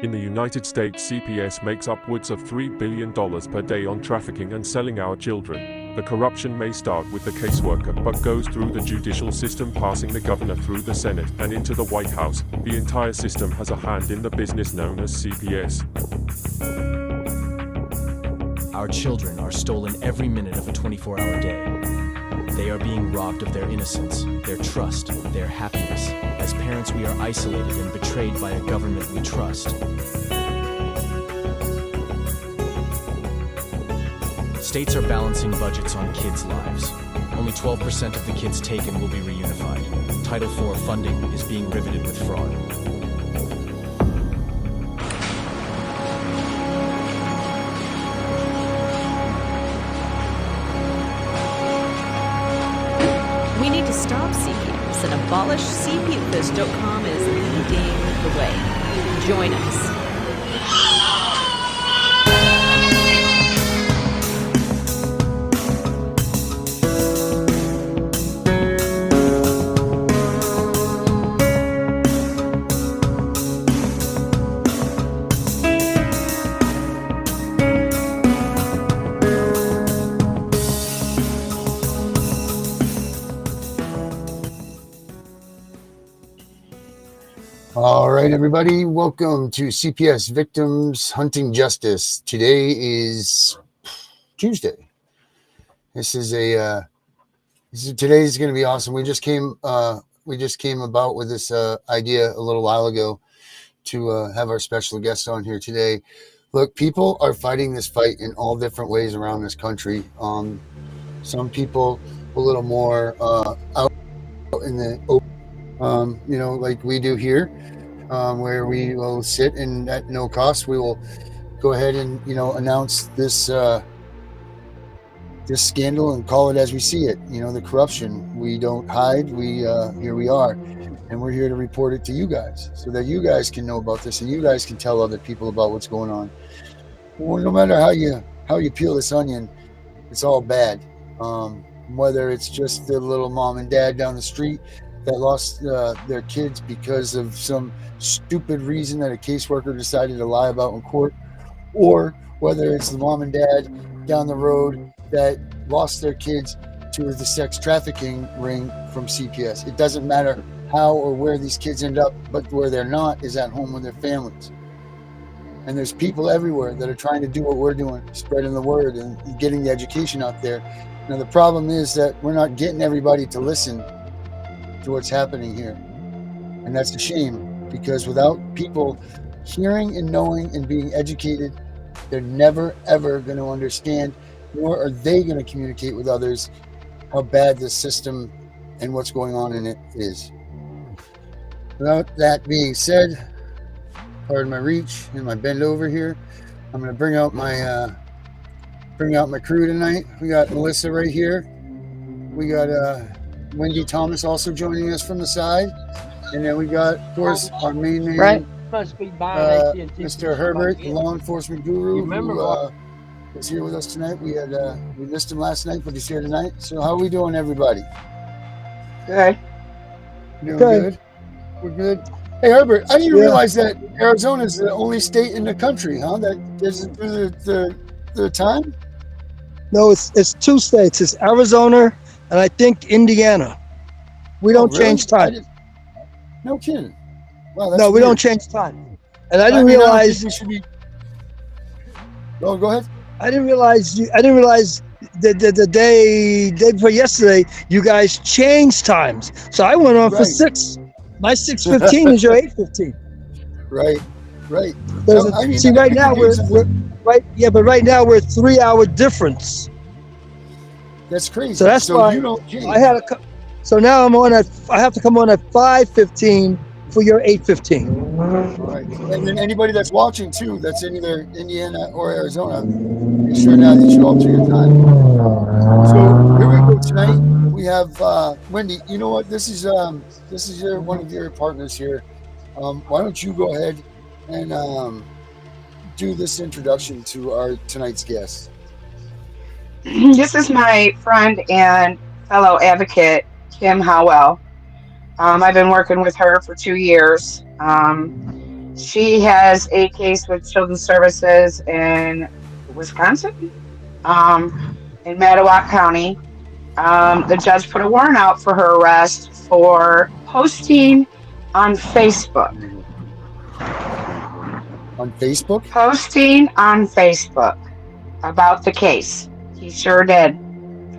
In the United States, CPS makes upwards of $3 billion per day on trafficking and selling our children. The corruption may start with the caseworker, but goes through the judicial system, passing the governor through the Senate and into the White House. The entire system has a hand in the business known as CPS. Our children are stolen every minute of a 24-hour day. They are being robbed of their innocence, their trust, their happiness. As parents, we are isolated and betrayed by a government we trust. States are balancing budgets on kids' lives. Only 12% of the kids taken will be reunified. Title IV funding is being riveted with fraud. We need to stop CPS and abolish CPS.com is leading the way. Join us. All right, everybody, welcome to CPS Victims Hunting Justice. Today is Tuesday. Today's going to be awesome. We just came about with this idea a little while ago to have our special guest on here today. Look, people are fighting this fight in all different ways around this country. Some people a little more out in the open. Like we do here, where we will sit and at no cost, we will go ahead and, announce this scandal and call it as we see it. The corruption. We don't hide. Here we are, and we're here to report it to you guys so that you guys can know about this and you guys can tell other people about what's going on. Well, no matter how you peel this onion, it's all bad. Whether it's just the little mom and dad down the street that lost their kids because of some stupid reason that a caseworker decided to lie about in court, or whether it's the mom and dad down the road that lost their kids to the sex trafficking ring from CPS. It doesn't matter how or where these kids end up, but where they're not is at home with their families. And there's people everywhere that are trying to do what we're doing, spreading the word and getting the education out there. Now, the problem is that we're not getting everybody to listen to what's happening here, and that's a shame, because without people hearing and knowing and being educated, they're never ever going to understand, nor are they going to communicate with others how bad the system and what's going on in it is. Without that being said, pardon my reach and my bend over here, I'm going to bring out my crew tonight. We got Melissa right here. We got Wendy Thomas also joining us from the side. And then we got, of course, our main man, Mr. Herbert, the law enforcement guru, who is here with us tonight. We missed him last night, but he's here tonight. So how are we doing, everybody? Good. Doing good. We're good. Hey, Herbert, I didn't realize that Arizona is the only state in the country, huh, that doesn't do the time? No, it's two states. It's Arizona and I think Indiana. We don't change time. No kidding. Wow, that's no, we weird. don't change time. And I didn't realize. We should be. Oh, go ahead. I didn't realize the day before yesterday you guys changed times. So I went on for 6. My 6:15 is your 8:15. Right. See, right now we're right. Yeah, but right now we're 3-hour difference. That's crazy. So that's why you don't change. So now I have to come on at 5:15 for your 8:15. Right. And then anybody that's watching too, that's in either Indiana or Arizona, make sure now that you alter your time. So here we go tonight. We have Wendy. You know what? This is one of your partners here. Why don't you go ahead and do this introduction to our tonight's guest? This is my friend and fellow advocate, Kim Howell. I've been working with her for 2 years. She has a case with Children's Services in Wisconsin, um, in Mattawa County. The judge put a warrant out for her arrest for posting on Facebook. On Facebook? Posting on Facebook about the case. He sure did.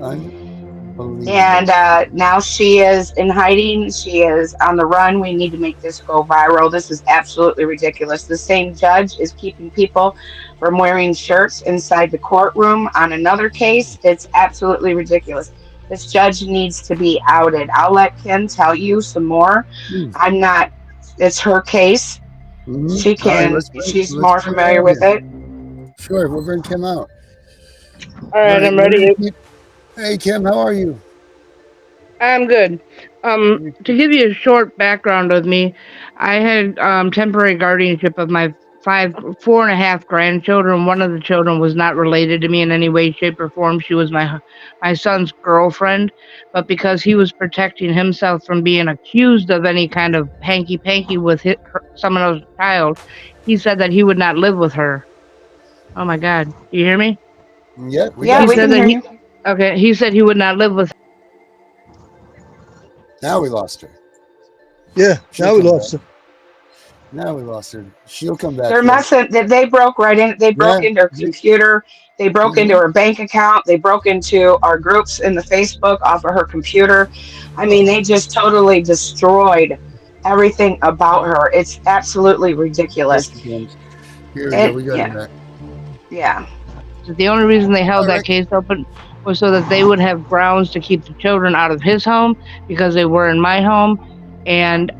Unbelievable. And now she is in hiding. She is on the run. We need to make this go viral. This is absolutely ridiculous. The same judge is keeping people from wearing shirts inside the courtroom on another case. It's absolutely ridiculous. This judge needs to be outed. I'll let Kim tell you some more. I'm not, it's her case. Mm-hmm. She can, she's more familiar with it. Sure, we'll bring Kim out. All right, I'm ready. Hey, Kim, how are you? I'm good. To give you a short background of me, I had temporary guardianship of my 4.5 grandchildren. One of the children was not related to me in any way, shape, or form. She was my son's girlfriend, but because he was protecting himself from being accused of any kind of hanky-panky with someone else's child, he said that he would not live with her. Oh my God! Do you hear me? Yeah, we can hear you. Okay, he said he would not live with her. Now we lost her. Yeah, now we lost her. Now we lost her. She'll come back. They're messing. They broke right in. They broke into her computer. They broke into her bank account. They broke into our groups in the Facebook off of her computer. I mean, they just totally destroyed everything about her. It's absolutely ridiculous. Here we go. We got her back. Yeah. The only reason they held that case open was so that they would have grounds to keep the children out of his home because they were in my home. And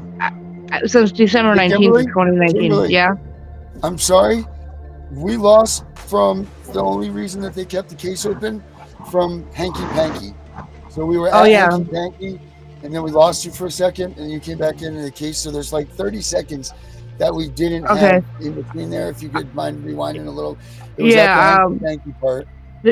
since December 19th of 2019, Kimberly, yeah. I'm sorry. We lost from the only reason that they kept the case open from Hanky Panky. So we were at Hanky Panky, and then we lost you for a second, and you came back into the case. So there's like 30 seconds that we didn't have in between there. If you could mind rewinding a little. It was at the Hanky Panky part.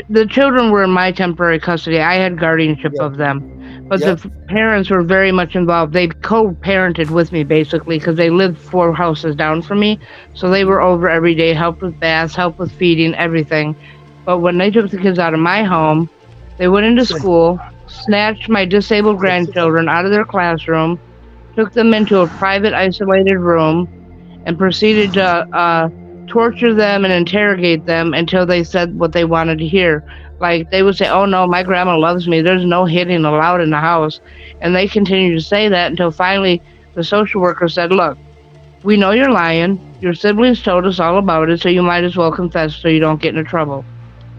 The children were in my temporary custody. I had guardianship of them, but the parents were very much involved. They co-parented with me basically because they lived 4 houses down from me. So they were over every day, helped with baths, helped with feeding, everything. But when they took the kids out of my home, they went into school, snatched my disabled grandchildren out of their classroom, took them into a private isolated room, and proceeded to torture them and interrogate them until they said what they wanted to hear. Like they would say, "Oh no, my grandma loves me. There's no hitting allowed in the house." And they continued to say that until finally the social worker said, "Look, we know you're lying. Your siblings told us all about it, so you might as well confess so you don't get into trouble."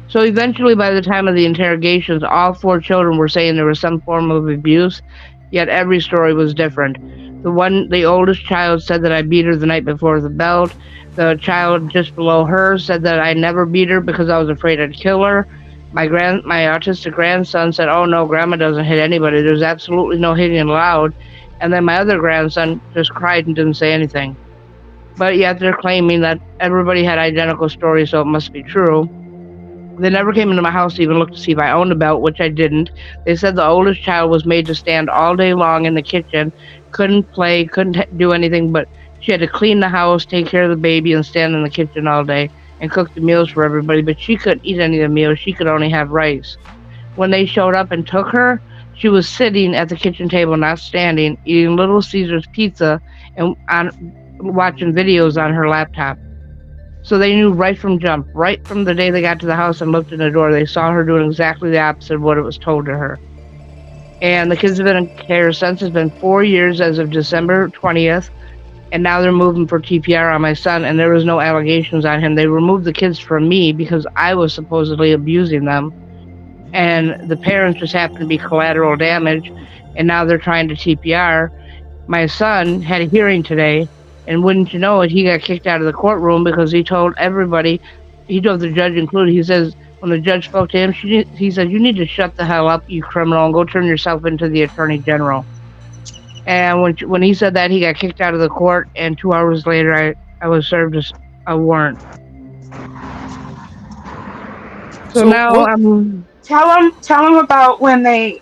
So eventually, by the time of the interrogations, all 4 children were saying there was some form of abuse, yet every story was different. The oldest child said that I beat her the night before the belt. The child just below her said that I never beat her because I was afraid I'd kill her. My autistic grandson said, "Oh no, grandma doesn't hit anybody. There's absolutely no hitting allowed." And then my other grandson just cried and didn't say anything. But yet they're claiming that everybody had identical stories, so it must be true. They never came into my house to even look to see if I owned a belt, which I didn't. They said the oldest child was made to stand all day long in the kitchen, couldn't play, couldn't do anything, but she had to clean the house, take care of the baby, and stand in the kitchen all day and cook the meals for everybody, but she couldn't eat any of the meals. She could only have rice. When they showed up and took her, she was sitting at the kitchen table, not standing, eating Little Caesar's pizza and watching videos on her laptop. So they knew right from jump, right from the day they got to the house and looked in the door, they saw her doing exactly the opposite of what it was told to her. And the kids have been in care since. It's been 4 years as of December 20th. And now they're moving for TPR on my son, and there was no allegations on him. They removed the kids from me because I was supposedly abusing them. And the parents just happened to be collateral damage, and now they're trying to TPR. My son had a hearing today, and wouldn't you know it, he got kicked out of the courtroom because he told everybody, he told the judge included, he says, when the judge spoke to him, he said, "You need to shut the hell up, you criminal, and go turn yourself into the attorney general." And when he said that, he got kicked out of the court, and 2 hours later, I was served a warrant. So now I'm... Tell them about when they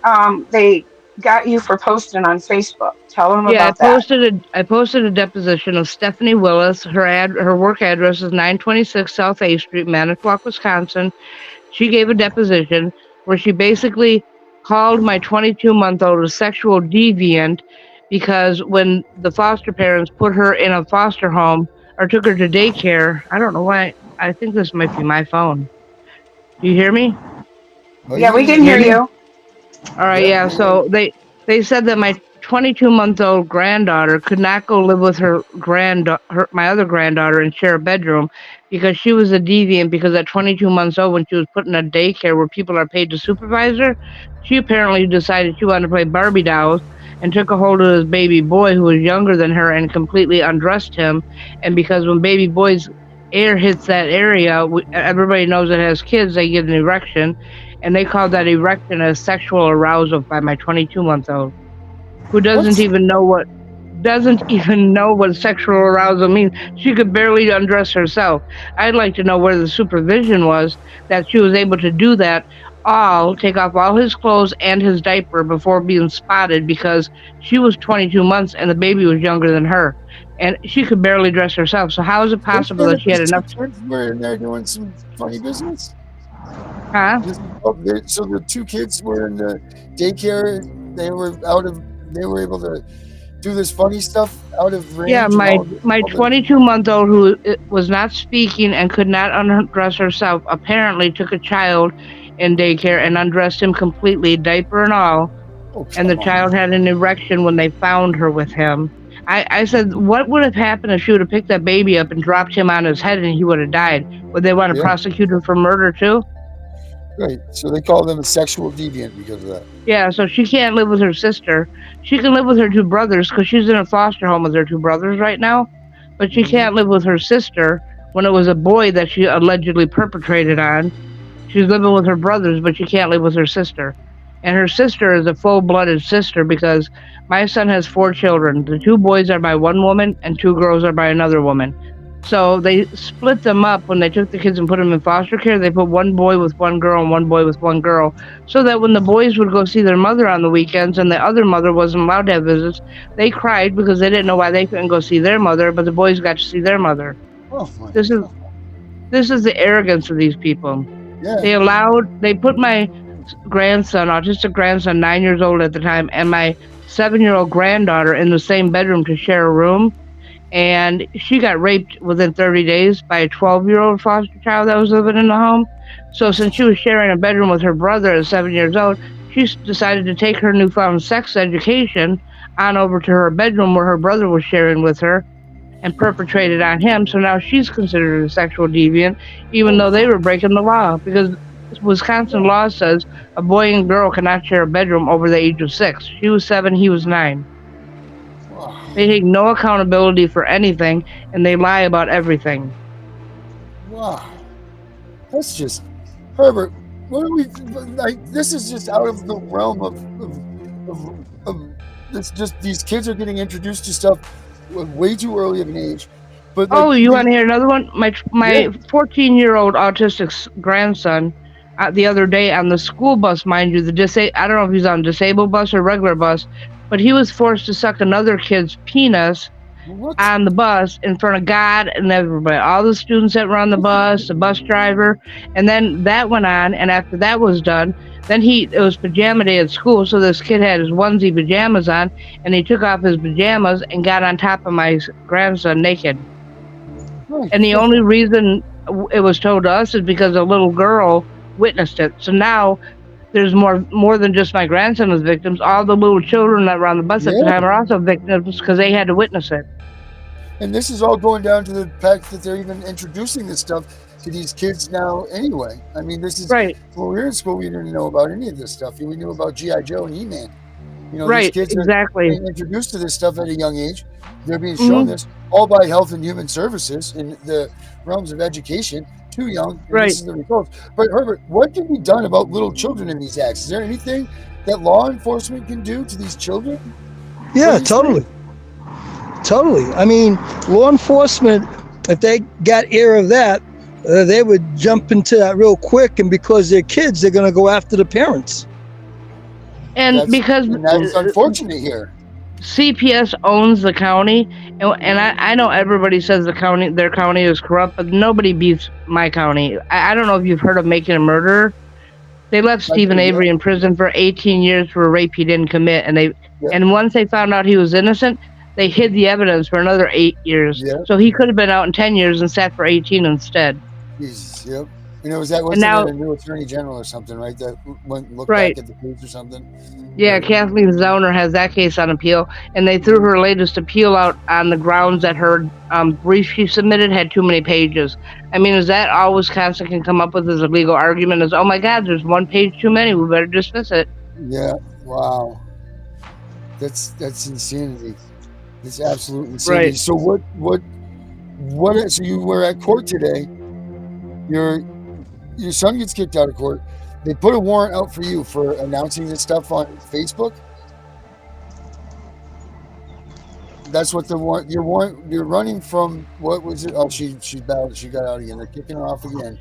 got you for posting on Facebook. Tell them Yeah, about that. I posted a deposition of Stephanie Willis. Her work address is 926 South A Street, Manitowoc, Wisconsin. She gave a deposition where she basically called my 22-month-old a sexual deviant because when the foster parents put her in a foster home or took her to daycare, I don't know why. I think this might be my phone. Do you hear me? Oh, Yeah, you we can can hear You hear hear me? you. All right, Yep. yeah. So they said that my 22-month-old granddaughter could not go live with my other granddaughter and share a bedroom because she was a deviant because at 22 months old when she was put in a daycare where people are paid to supervise her, she apparently decided she wanted to play Barbie dolls and took a hold of this baby boy who was younger than her and completely undressed him. And because when baby boys air hits that area, everybody knows it has kids, they get an erection, and they call that erection a sexual arousal by my 22-month-old who What? doesn't even know what sexual arousal means. She could barely undress herself. I'd like to know where the supervision was that she was able to do that, all take off all his clothes and his diaper before being spotted because she was 22 months and the baby was younger than her. And she could barely dress herself. So how is it They possible say that that she had these two enough? kids were in there doing some funny business. Huh? So the two kids were in the daycare. They were out of. They were able to do this funny stuff out of Yeah, range and my all the. 22-month-old who was not speaking and could not undress herself apparently took a child in daycare and undressed him completely, diaper and all, Oh, and the come on. child had an erection when they found her with him. I said, what would have happened if she would have picked that baby up and dropped him on his head and he would have died? Would they want to Yeah, prosecute her for murder too? right. So they call them a sexual deviant because of that. Yeah, so she can't live with her sister. She can live with her two brothers because she's in a foster home with her two brothers right now, but she Mhm. can't live with her sister when it was a boy that she allegedly perpetrated on. She's living with her brothers, but she can't live with her sister. And her sister is a full-blooded sister because my son has 4 children. The 2 boys are by one woman and 2 girls are by another woman. So they split them up when they took the kids and put them in foster care. They put one boy with one girl and one boy with one girl, so that when the boys would go see their mother on the weekends and the other mother wasn't allowed to have visits, they cried because they didn't know why they couldn't go see their mother, but the boys got to see their mother. Oh my This is God. this is the arrogance of these people. Yeah. They put my grandson, autistic grandson, 9 years old at the time, and my 7-year-old granddaughter in the same bedroom to share a room. And she got raped within 30 days by a 12-year-old foster child that was living in the home. So since she was sharing a bedroom with her brother at 7 years old, she decided to take her newfound sex education on over to her bedroom where her brother was sharing with her and perpetrated on him. So now she's considered a sexual deviant, even though they were breaking the law because Wisconsin law says a boy and girl cannot share a bedroom over the age of 6. She was 7, he was 9. Wow. They take no accountability for anything, and they lie about everything. Wow. That's just Herbert. What are we like? This is just out of the realm of it's just these kids are getting introduced to stuff way too early of an age. But like, Oh, you want to hear another one? My Yeah. 14-year-old autistic grandson, the other day on the school bus, mind you, I don't know if he's on disabled bus or regular bus, but he was forced to suck another kid's penis What? on the bus in front of God and everybody, all the students that were on the bus driver, and then that went on. And after that was done, then it was pajama day at school, so this kid had his onesie pajamas on, and he took off his pajamas and got on top of my grandson naked. And the only reason it was told to us is because a little girl witnessed it. So now there's more than just my grandson was victims. All the little children that were on the bus at the time are also victims because they had to witness it. And this is all going down to the fact that they're even introducing this stuff to these kids now anyway. I mean, this is right. When we were in school, we didn't know about any of this stuff. We knew about G.I. Joe and He-Man. You know, right, these kids exactly. are being introduced to this stuff at a young age. They're being shown this all by Health and Human Services in the realms of education. Too young, and right. This is the results. But Herbert, what can be done about little children in these acts? Is there anything that law enforcement can do to these children? Yeah, totally. Totally. I mean, law enforcement, if they got ear of that, they would jump into that real quick. And because they're kids, they're going to go after the parents. And because that's unfortunate here. CPS owns the county, and I know everybody says their county is corrupt, but nobody beats my county. I don't know if you've heard of Making a Murderer. They left Stephen Avery in prison for 18 years for a rape he didn't commit, and once they found out he was innocent, they hid the evidence for another 8 years. So he could have been out in 10 years and sat for 18 instead. Jesus, yep. Wasn't it a new attorney general or something, right? That looked back at the case or something. Yeah, Kathleen Zellner has that case on appeal, and they threw her latest appeal out on the grounds that her brief she submitted had too many pages. I mean, is that all Wisconsin can come up with as a legal argument? Is, oh my God, there's one page too many. We better dismiss it. Yeah. Wow. That's insanity. It's absolute insanity. Right. So what? So you were at court today. Your son gets kicked out of court. They put a warrant out for you for announcing this stuff on Facebook. That's what the warrant. You're running from. What was it? Oh, she battled. She got out again. They're kicking her off again.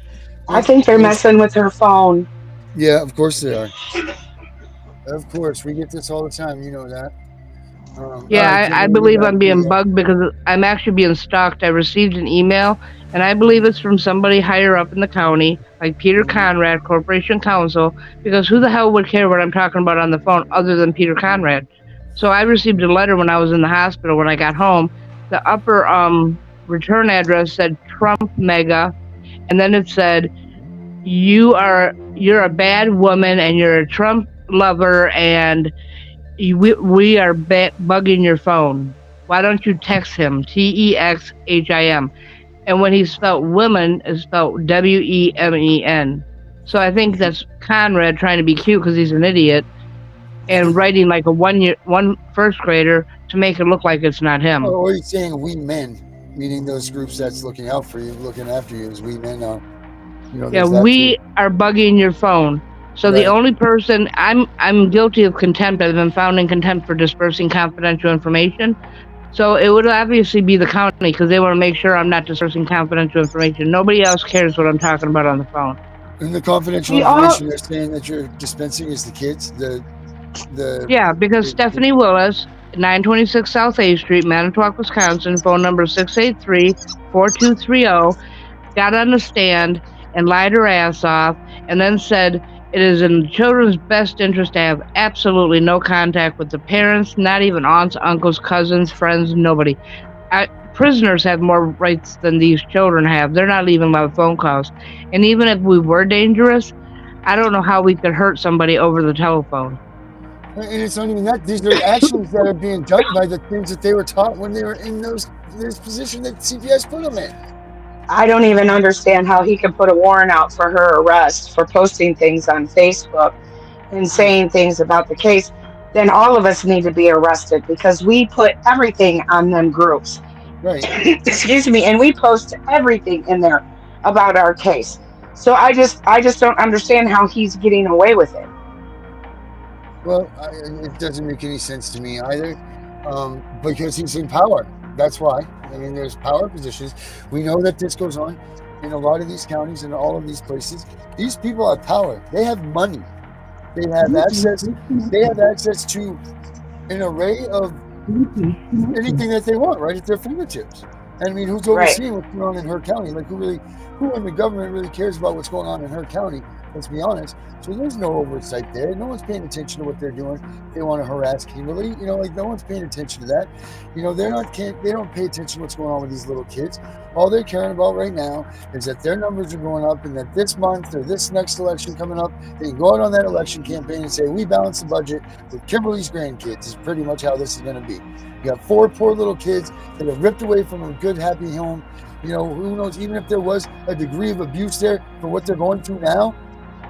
I think they're messing with her phone. Yeah, of course they are. Of course, we get this all the time. You know that. I believe I'm being bugged because I'm actually being stalked. I received an email, and I believe it's from somebody higher up in the county, like Peter Conrad, Corporation Counsel, because who the hell would care what I'm talking about on the phone other than Peter Conrad? So I received a letter when I was in the hospital when I got home. The upper return address said Trump Mega, and then it said, you're a bad woman and you're a Trump lover, and we are bugging your phone. Why don't you text him? TEXHIM. And when he spelled women, it's spelled WEMEN. So I think that's Conrad trying to be cute because he's an idiot and writing like a one first grader to make it look like it's not him. Or are you saying we men, meaning those groups that's looking out for you, looking after you, as we men are? We are bugging your phone. So the only person I'm guilty of contempt. I've been found in contempt for dispersing confidential information. So it would obviously be the county because they want to make sure I'm not dispersing confidential information. Nobody else cares what I'm talking about on the phone. And the confidential information they're saying that you're dispensing is the kids. Because Stephanie Willis, 926 South A Street, Manitowoc, Wisconsin, phone number 683-4230, got on the stand and lied her ass off, and then said it is in the children's best interest to have absolutely no contact with the parents, not even aunts, uncles, cousins, friends, nobody. Prisoners have more rights than these children have. They're not even allowed phone calls. And even if we were dangerous, I don't know how we could hurt somebody over the telephone. And it's not even that. These are actions that are being done by the things that they were taught when they were in this position that CPS put them in. I don't even understand how he could put a warrant out for her arrest for posting things on Facebook and saying things about the case. Then all of us need to be arrested because we put everything on them groups. Right. Excuse me. And we post everything in there about our case. So I just don't understand how he's getting away with it. Well, it doesn't make any sense to me either, because he's in power. That's why. I mean, there's power positions. We know that this goes on in a lot of these counties and all of these places. These people have power. They have money. They have access. They have access to an array of anything that they want right at their fingertips. And I mean, who's overseeing what's going on in her county? Like, who in the government really cares about what's going on in her county? Let's be honest. So there's no oversight there. No one's paying attention to what they're doing. They want to harass Kimberly. No one's paying attention to that. They don't pay attention to what's going on with these little kids. All they're caring about right now is that their numbers are going up and that this month or this next election coming up, they can go out on that election campaign and say, we balance the budget with Kimberly's grandkids is pretty much how this is going to be. You got 4 poor little kids that are ripped away from a good, happy home. Who knows, even if there was a degree of abuse there for what they're going through now,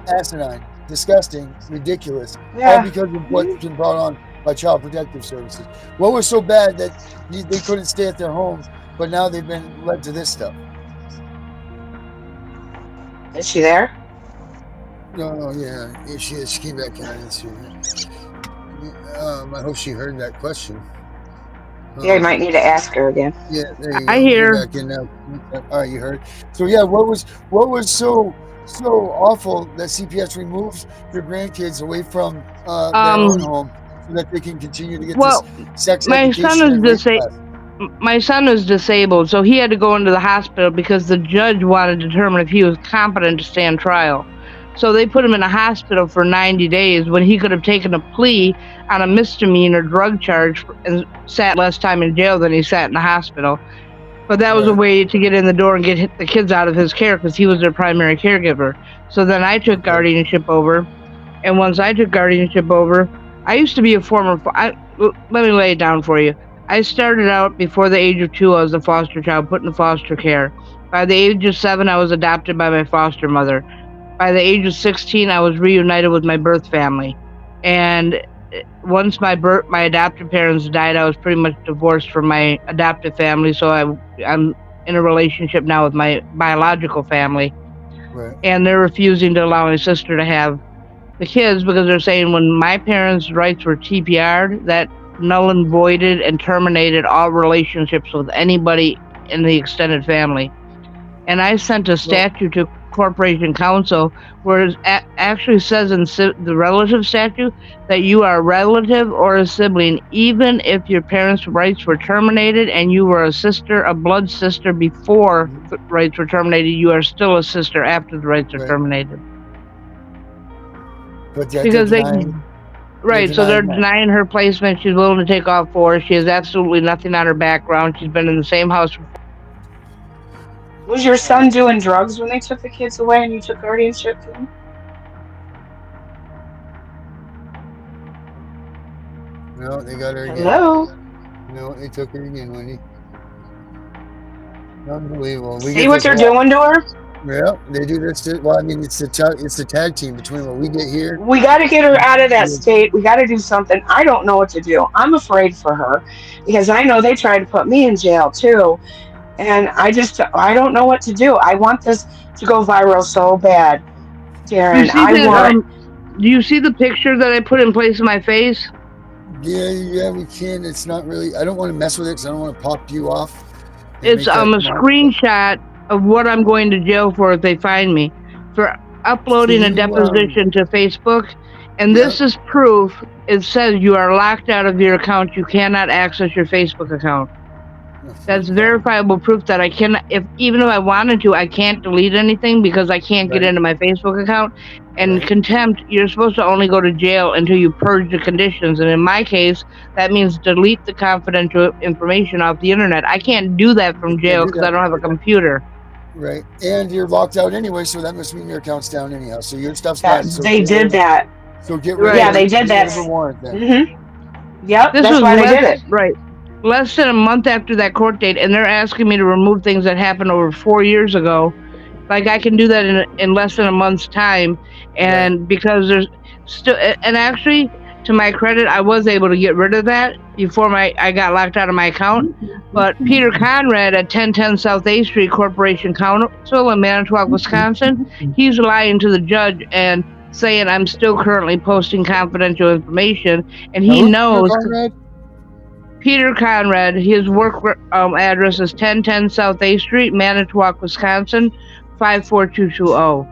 asinine, disgusting, ridiculous, all because of what's been brought on by Child Protective Services. What was so bad that they couldn't stay at their homes, but now they've been led to this stuff? Is she there? No, yeah, she is. She came back in. I didn't see her. I hope she heard that question. Yeah, you might need to ask her again. Yeah, there you go. I hear. Back in now. All right, you heard. So yeah, what was so so awful that CPS removes their grandkids away from their own home so that they can continue to get Well, this sex my education son is and rape class. my son is disabled, so he had to go into the hospital because the judge wanted to determine if he was competent to stand trial. So they put him in a hospital for 90 days when he could have taken a plea on a misdemeanor drug charge and sat less time in jail than he sat in the hospital. But that was a Right. way to get in the door and get the kids out of his care because he was their primary caregiver. So then I took guardianship over. And once I took guardianship over, I used to be a former. Let me lay it down for you. I started out before the age of 2. I was a foster child, put in foster care. By the age of 7, I was adopted by my foster mother. By the age of 16, I was reunited with my birth family. And once my adopted parents died, I was pretty much divorced from my adopted family. So I'm in a relationship now with my biological family. Right. And they're refusing to allow my sister to have the kids because they're saying when my parents' rights were TPR'd, that null and voided and terminated all relationships with anybody in the extended family. And I sent a statute to Corporation Council where it actually says in the relative statute that you are a relative or a sibling, even if your parents' rights were terminated and you were a blood sister before the rights were terminated, you are still a sister after the rights are terminated. But yet Because they're denying her placement. She's willing to take off 4. She has absolutely nothing on her background. She's been in the same house. Was your son doing drugs when they took the kids away and you took guardianship to him? No, they got her again. Hello? No, they took her again, Wendy. Unbelievable. See what they're doing to her? Yeah, they do this. Well, I mean, it's the tag team between what we get here. We got to get her out of that state. We got to do something. I don't know what to do. I'm afraid for her because I know they tried to put me in jail too. And I don't know what to do. I want this to go viral so bad, Darren. Do you see the picture that I put in place of my face? Yeah, we can. It's not really. I don't want to mess with it because I don't want to pop you off. It's a screenshot of what I'm going to jail for if they find me for uploading a deposition to Facebook. And this is proof. It says you are locked out of your account. You cannot access your Facebook account. That's verifiable proof that I cannot, even if I wanted to, I can't delete anything because I can't get into my Facebook account. And contempt, you're supposed to only go to jail until you purge the conditions. And in my case, that means delete the confidential information off the internet. I can't do that from jail because I don't have a computer. Right. And you're locked out anyway, so that must mean your account's down anyhow. So your stuff's gone. So they did that. So get rid of it. Yeah, they did that. Yep, that's why they did it. Right. Less than a month after that court date, and they're asking me to remove things that happened over 4 years ago. Like I can do that in less than a month's time, and because there's still, and actually, to my credit, I was able to get rid of that before I got locked out of my account. But Peter Conrad at 1010 South A Street, Corporation Council in Manitowoc, Wisconsin, he's lying to the judge and saying I'm still currently posting confidential information, and he knows. Peter Conrad, his work address is 1010 South A Street, Manitowoc, Wisconsin, 54220.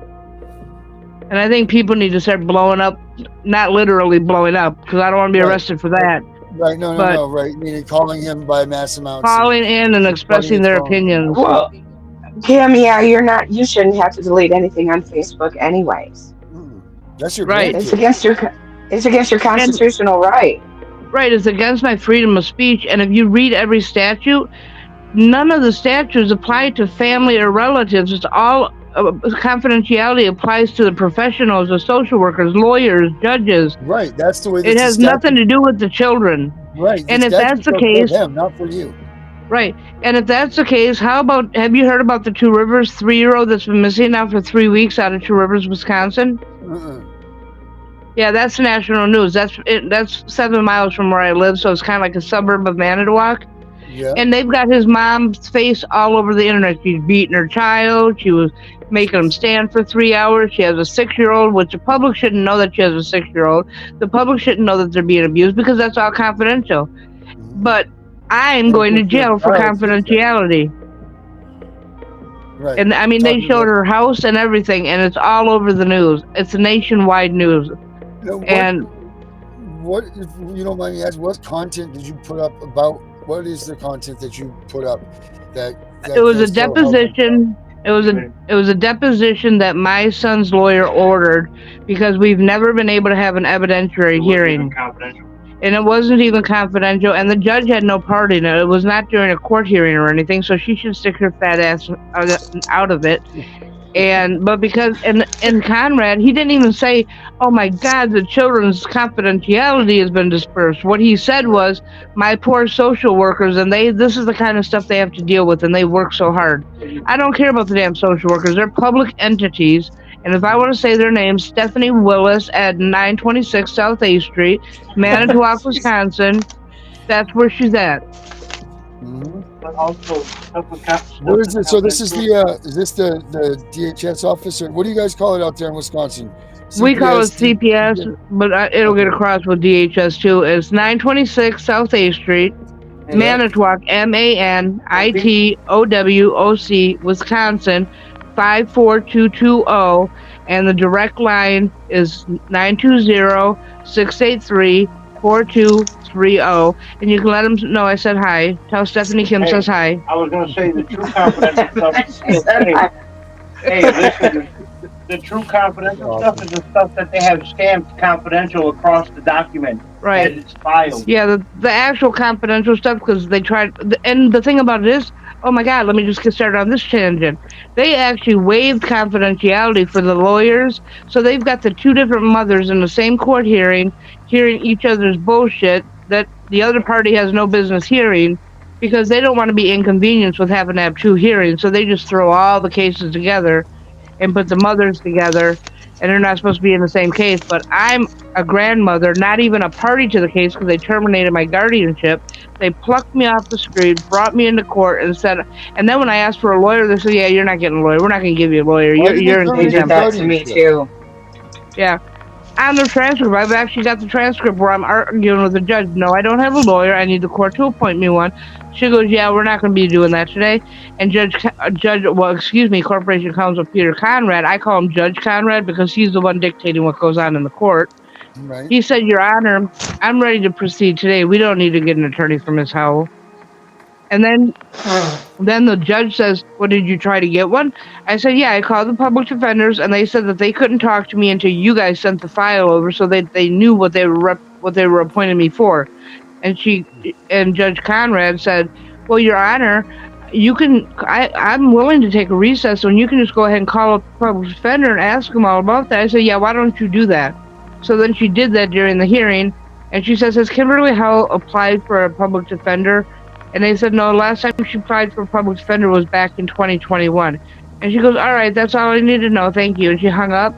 And I think people need to start blowing up, not literally blowing up, because I don't want to be arrested for that. Right, no, right. Meaning calling him by mass amounts. Calling in and expressing their opinions. Well, Kim, you shouldn't have to delete anything on Facebook anyways. That's your right. It's against your constitutional right. Right, it's against my freedom of speech. And if you read every statute, none of the statutes apply to family or relatives. It's all confidentiality applies to the professionals, the social workers, lawyers, judges. Right, that's the way. It has nothing to do with the children. Right, and if that's the case, for them, not for you. Right, and if that's the case, how about? Have you heard about the Two Rivers 3-year-old that's been missing now for 3 weeks out of Two Rivers, Wisconsin? Yeah, that's national news. That's 7 miles from where I live, so it's kind of like a suburb of Manitowoc. Yeah. And they've got his mom's face all over the internet. She's beating her child. She was making him stand for 3 hours. She has a 6-year-old, which the public shouldn't know that she has a 6-year-old. The public shouldn't know that they're being abused because that's all confidential. But I'm going to jail for confidentiality. Right. And I mean, they Talking showed about, her house and everything, and it's all over the news. It's nationwide news. And what, if you don't mind me asking, what content did you put up about? What is the content that you put up that it was a can show how? deposition. It was a deposition that my son's lawyer ordered because we've never been able to have an evidentiary hearing. And it wasn't even confidential, and the judge had no part in it. It was not during a court hearing or anything, so she should stick her fat ass out of it. But because and Conrad, he didn't even say, "Oh my God, the children's confidentiality has been dispersed." What he said was, "My poor social workers, and this is the kind of stuff they have to deal with, and they work so hard." I don't care about the damn social workers; they're public entities, and if I want to say their names, Stephanie Willis at 926 South A Street, Manitowoc, Wisconsin. That's where she's at. Mhm. But also, What is it? So this is is this the DHS office, or what do you guys call it out there in Wisconsin? We call it CPS, CPS, but it'll get across with DHS too. It's 926 South A Street, Manitowoc, Manitowoc, Wisconsin, 54220, and the direct line is 920-683-4230. And you can let them know I said hi. Tell Stephanie Kim says hi. I was going to say the true confidential stuff. Hey, listen, the true confidential stuff is the stuff that they have stamped confidential across the document. Right. It's filed. Yeah, the actual confidential stuff, because they tried, and the thing about it is, oh my God, let me just get started on this tangent. They actually waived confidentiality for the lawyers, so they've got the two different mothers in the same court hearing each other's bullshit that the other party has no business hearing, because they don't want to be inconvenienced with having to have two hearings, so they just throw all the cases together and put the mothers together, and they're not supposed to be in the same case. But I'm a grandmother, not even a party to the case, because they terminated my guardianship. They plucked me off the street, brought me into court, and said, and then when I asked for a lawyer, they said, "Yeah, you're not getting a lawyer. We're not going to give you a lawyer. You're in They did that to me too. Yeah. On the transcript, I've actually got the transcript where I'm arguing with the judge. No, I don't have a lawyer. I need the court to appoint me one. She goes, "Yeah, we're not going to be doing that today." And Corporation Counsel Peter Conrad, I call him Judge Conrad because he's the one dictating what goes on in the court. Right. He said, "Your Honor, I'm ready to proceed today. We don't need to get an attorney for Ms. Howell." And then the judge says, "Well, did you try to get one?" I said, "Yeah, I called the public defenders, and they said that they couldn't talk to me until you guys sent the file over, so they knew what they were appointing me for." And Judge Conrad said, "Well, Your Honor, I'm willing to take a recess, and you can just go ahead and call up the public defender and ask them all about that." I said, "Yeah, why don't you do that?" So then she did that during the hearing, and she says, "Has Kimberly Howell applied for a public defender?" And they said, "No, last time she applied for a public defender was back in 2021. And she goes, "All right, that's all I need to know. Thank you." And she hung up.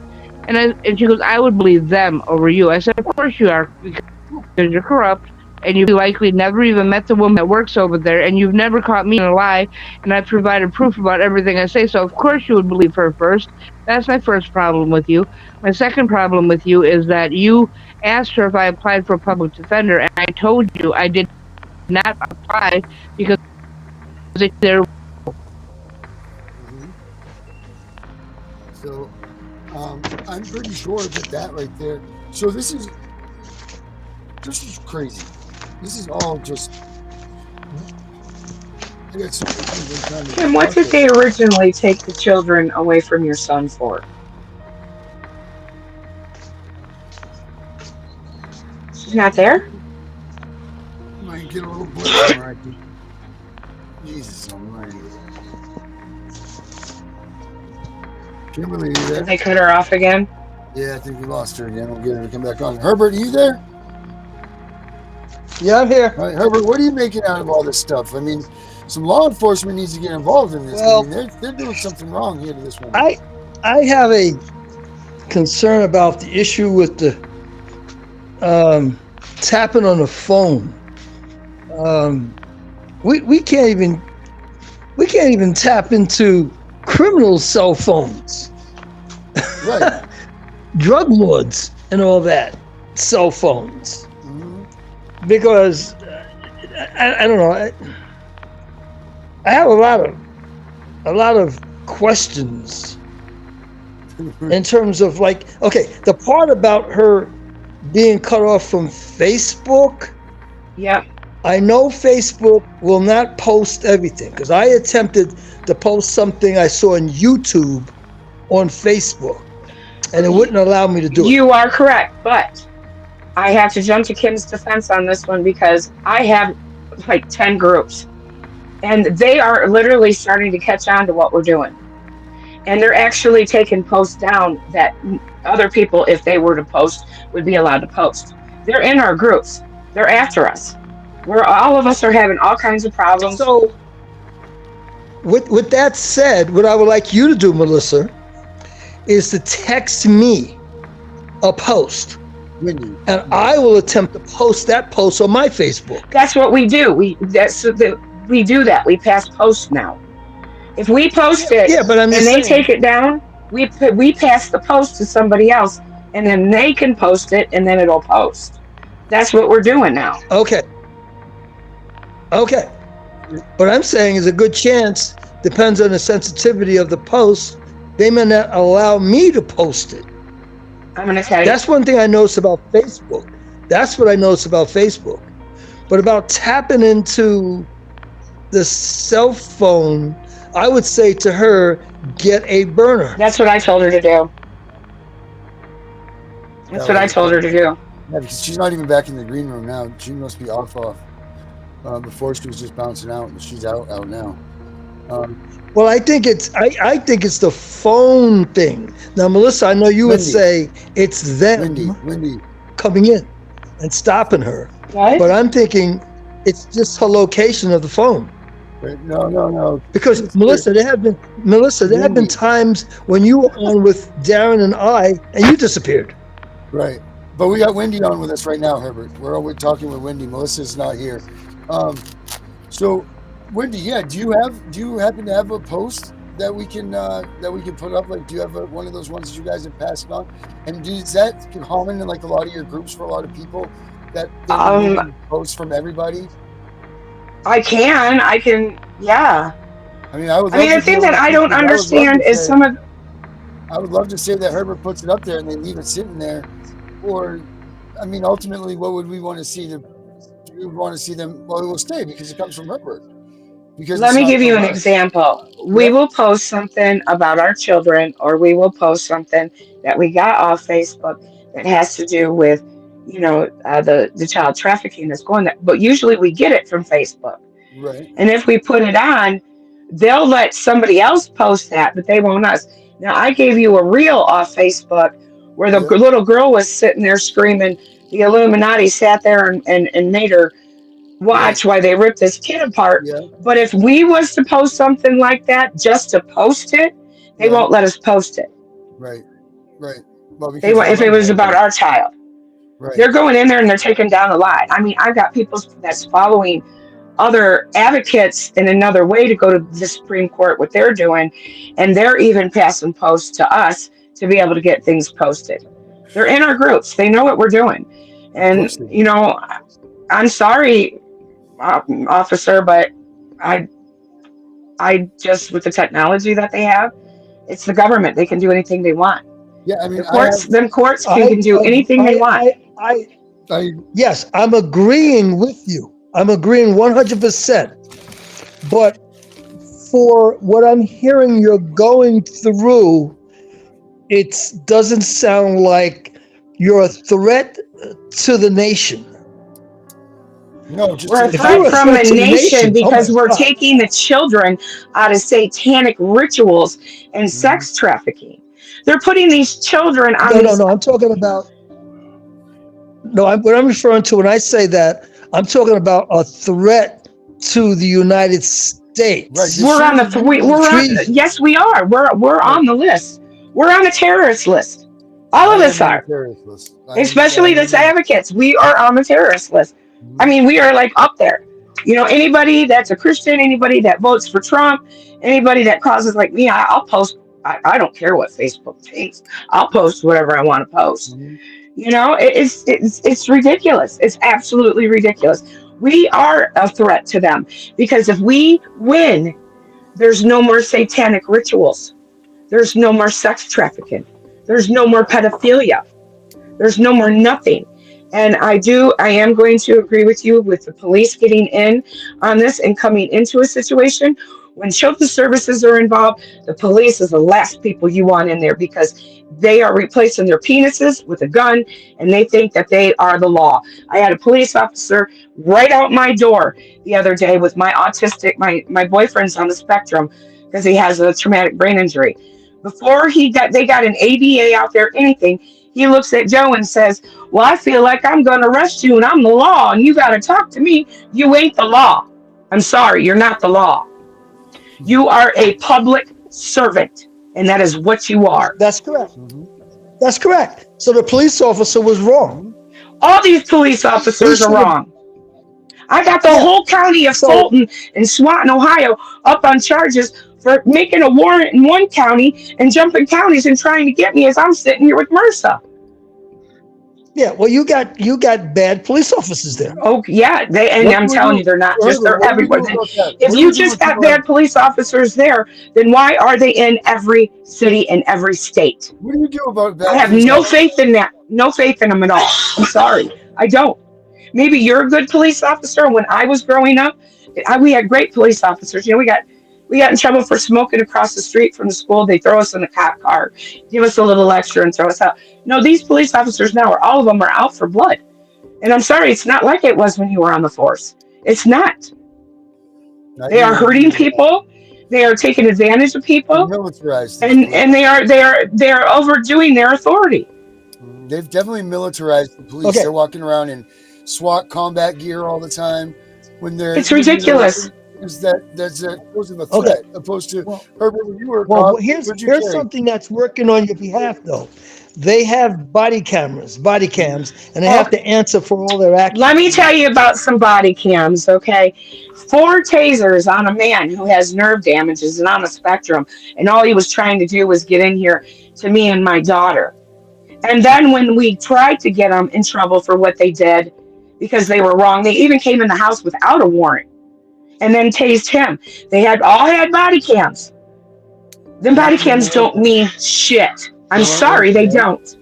And she goes, "I would believe them over you." I said, "Of course you are, because you're corrupt, and you likely never even met the woman that works over there, and you've never caught me in a lie, and I've provided proof about everything I say, so of course you would believe her first." That's my first problem with you. My second problem with you is that you asked her if I applied for a public defender, and I told you I did not apply because there. So I'm pretty sure that right there. So this is crazy. This is all just. I got so many things I'm trying to. And what did they originally take the children away from your son for? She's not there? Might get a little blurry right there. Jesus Almighty. Kimberly, you there? Did they cut her off again? Yeah, I think we lost her again. We'll get her to come back on. Herbert, are you there? Yeah, I'm here. All right, Herbert, what are you making out of all this stuff? I mean, some law enforcement needs to get involved in this. Well, I mean, they're doing something wrong here to this one. I have a concern about the issue with the tapping on the phone. We can't even tap into criminal cell phones. Right. Drug lords and all that cell phones. Mm-hmm. Because I don't know. I have a lot of questions in terms of like, okay, the part about her being cut off from Facebook. Yep. I know Facebook will not post everything because I attempted to post something I saw on YouTube on Facebook and it wouldn't allow me to do it. You are correct, but I have to jump to Kim's defense on this one because I have like 10 groups and they are literally starting to catch on to what we're doing. And they're actually taking posts down that other people, if they were to post, would be allowed to post. They're in our groups. They're after us. All of us are having all kinds of problems. So, with that said, what I would like you to do, Melissa, is to text me a post. Wendy. And I will attempt to post that post on my Facebook. That's what we do. We do that. We pass posts now. If we post it and they take it down, we pass the post to somebody else, and then they can post it, and then it'll post. That's what we're doing now. Okay. What I'm saying is a good chance, depends on the sensitivity of the post, they may not allow me to post it. I'm going to tell you. That's one thing I noticed about Facebook. That's what I noticed about Facebook. But about tapping into the cell phone, I would say to her, get a burner. That's what I told her to do. That's what I told her to do. Yeah, because she's not even back in the green room now. She must be off. Before she was just bouncing out, and she's out now. Well, I think it's the phone thing. Now, Melissa, I know you would say it's them Wendy coming in and stopping her. What? But I'm thinking it's just her location of the phone. No. Because Melissa, there have been times when you were on with Darren and I, and you disappeared. Right. But we got Wendy on with us right now, Herbert. We're talking with Wendy. Melissa's not here. So, Wendy, do you happen to have a post that we can put up? Like, do you have one of those ones that you guys have passed on? And is that common in like a lot of your groups for a lot of people that they post from everybody? I can. Yeah. I mean, the thing that I don't understand is some of. I would love to say that Herbert puts it up there and they leave it sitting there, or, I mean, ultimately, what would we want to see? We would want to see them. Well, it will stay because it comes from Herbert. Because let me give you an example. We will post something about our children, or we will post something that we got off Facebook that has to do with, the child trafficking that's going there. But usually we get it from Facebook. Right. And if we put it on, they'll let somebody else post that, but they won't us. Now, I gave you a reel off Facebook where the little girl was sitting there screaming. The Illuminati sat there and made her watch while they ripped this kid apart. Yeah. But if we was to post something like that just to post it, they won't let us post it. Right. Well, if it was about our child. Right. They're going in there and they're taking down the lie. I mean, I've got people that's following other advocates in another way to go to the Supreme Court, what they're doing, and they're even passing posts to us to be able to get things posted. They're in our groups. They know what we're doing. And, I'm sorry, officer, but I just, with the technology that they have, it's the government. They can do anything they want. Yeah, I mean, the courts can do anything they want. Yes, I'm agreeing with you. I'm agreeing 100%. But for what I'm hearing you're going through, it doesn't sound like you're a threat to the nation. No, we're a threat from the nation because we're taking the children out of satanic rituals and sex trafficking. They're putting these children on. No. I'm talking about. No, what I'm referring to when I say that, I'm talking about a threat to the United States. Right. Yes, we are. We're on the list. We're on the terrorist list. All of us are. Especially the advocates. We are on the terrorist list. I mean, we are like up there. Anybody that's a Christian, anybody that votes for Trump, anybody that causes like me, I'll post. I don't care what Facebook thinks. I'll post whatever I want to post. It's ridiculous. It's absolutely ridiculous. We are a threat to them because if we win There's no more satanic rituals. There's no more sex trafficking. There's no more pedophilia. There's no more nothing. And I am going to agree with you with the police getting in on this and coming into a situation. When children's services are involved, the police is the last people you want in there because they are replacing their penises with a gun and they think that they are the law. I had a police officer right out my door the other day with my autistic, my boyfriend's on the spectrum because he has a traumatic brain injury. Before they got an ADA out there, anything, he looks at Joe and says, well, I feel like I'm going to arrest you and I'm the law and you got to talk to me. You ain't the law. I'm sorry, you're not the law. You are a public servant, and that is what you are. That's correct. That's correct. So the police officer was wrong. All these police officers are wrong. I got the whole county of Fulton and Swanton, Ohio, up on charges for making a warrant in one county and jumping counties and trying to get me as I'm sitting here with MRSA. Yeah, well, you got bad police officers there. Oh, yeah, I'm telling you, they're not just, they're everywhere. If you just got bad police officers there, then why are they in every city and every state? What do you do about that? I have no faith in that. No faith in them at all. I'm sorry. I don't. Maybe you're a good police officer. When I was growing up, we had great police officers. You know, we got in trouble for smoking across the street from the school. They throw us in the cop car, give us a little extra and throw us out. No, these police officers now, all of them are out for blood. And I'm sorry, it's not like it was when you were on the force. It's not. They are hurting people. They are taking advantage of people. And they are overdoing their authority. They've definitely militarized the police. They're walking around in SWAT combat gear all the time. It's ridiculous. That's opposed to a threat, opposed to Herbert. When you were here's something that's working on your behalf, though. They have body cams, and they have to answer for all their actions. Let me tell you about some body cams, okay? 4 tasers on a man who has nerve damages and on a spectrum, and all he was trying to do was get in here to me and my daughter. And then when we tried to get them in trouble for what they did, because they were wrong, they even came in the house without a warrant. And then tased him. They all had body cams. Them body cams don't mean shit. I'm sorry, they don't.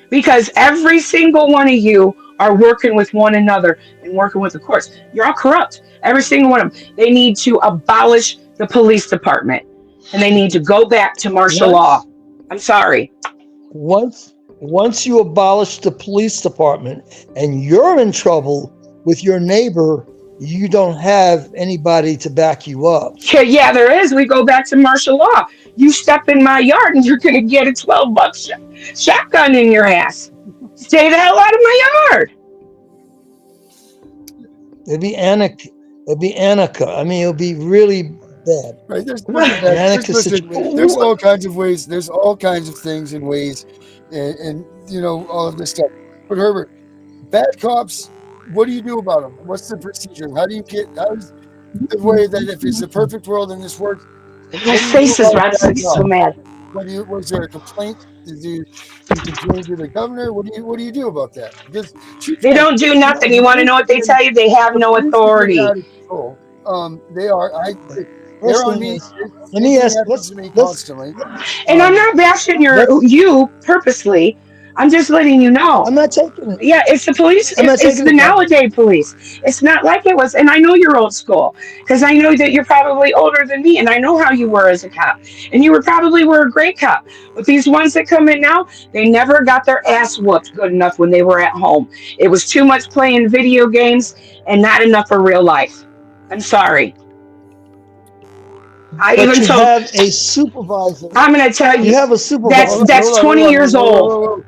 Because every single one of you are working with one another and working with the courts. You're all corrupt. Every single one of them. They need to abolish the police department. And they need to go back to martial law. I'm sorry. Once you abolish the police department and you're in trouble with your neighbor, you don't have anybody to back you up. Yeah, there is. We go back to martial law. You step in my yard and you're going to get a 12-buck shotgun in your ass. Stay the hell out of my yard. It'd be Anarcha. I mean, it'll be really bad. Right? There's all kinds of ways. There's all kinds of things and ways, and you know, all of this stuff. But Herbert, bad cops. What do you do about them? What's the procedure? How's the way that if it's a perfect world and this works? My face is red. I'm so mad. Was there a complaint? Did you complain to the governor? What do you do about that? Because they don't do nothing. You want to know what they tell you? They have no authority. They are. They're on me. Let me ask. Constantly. And I'm not bashing you purposely. I'm just letting you know. I'm not taking it. Yeah, it's the police. It's the nowadays police. It's not like it was. And I know you're old school because I know that you're probably older than me. And I know how you were as a cop. And you were a great cop. But these ones that come in now, they never got their ass whooped good enough when they were at home. It was too much playing video games and not enough for real life. I'm sorry. But you have a supervisor. I'm going to tell you. You have a supervisor. That's 20 years old.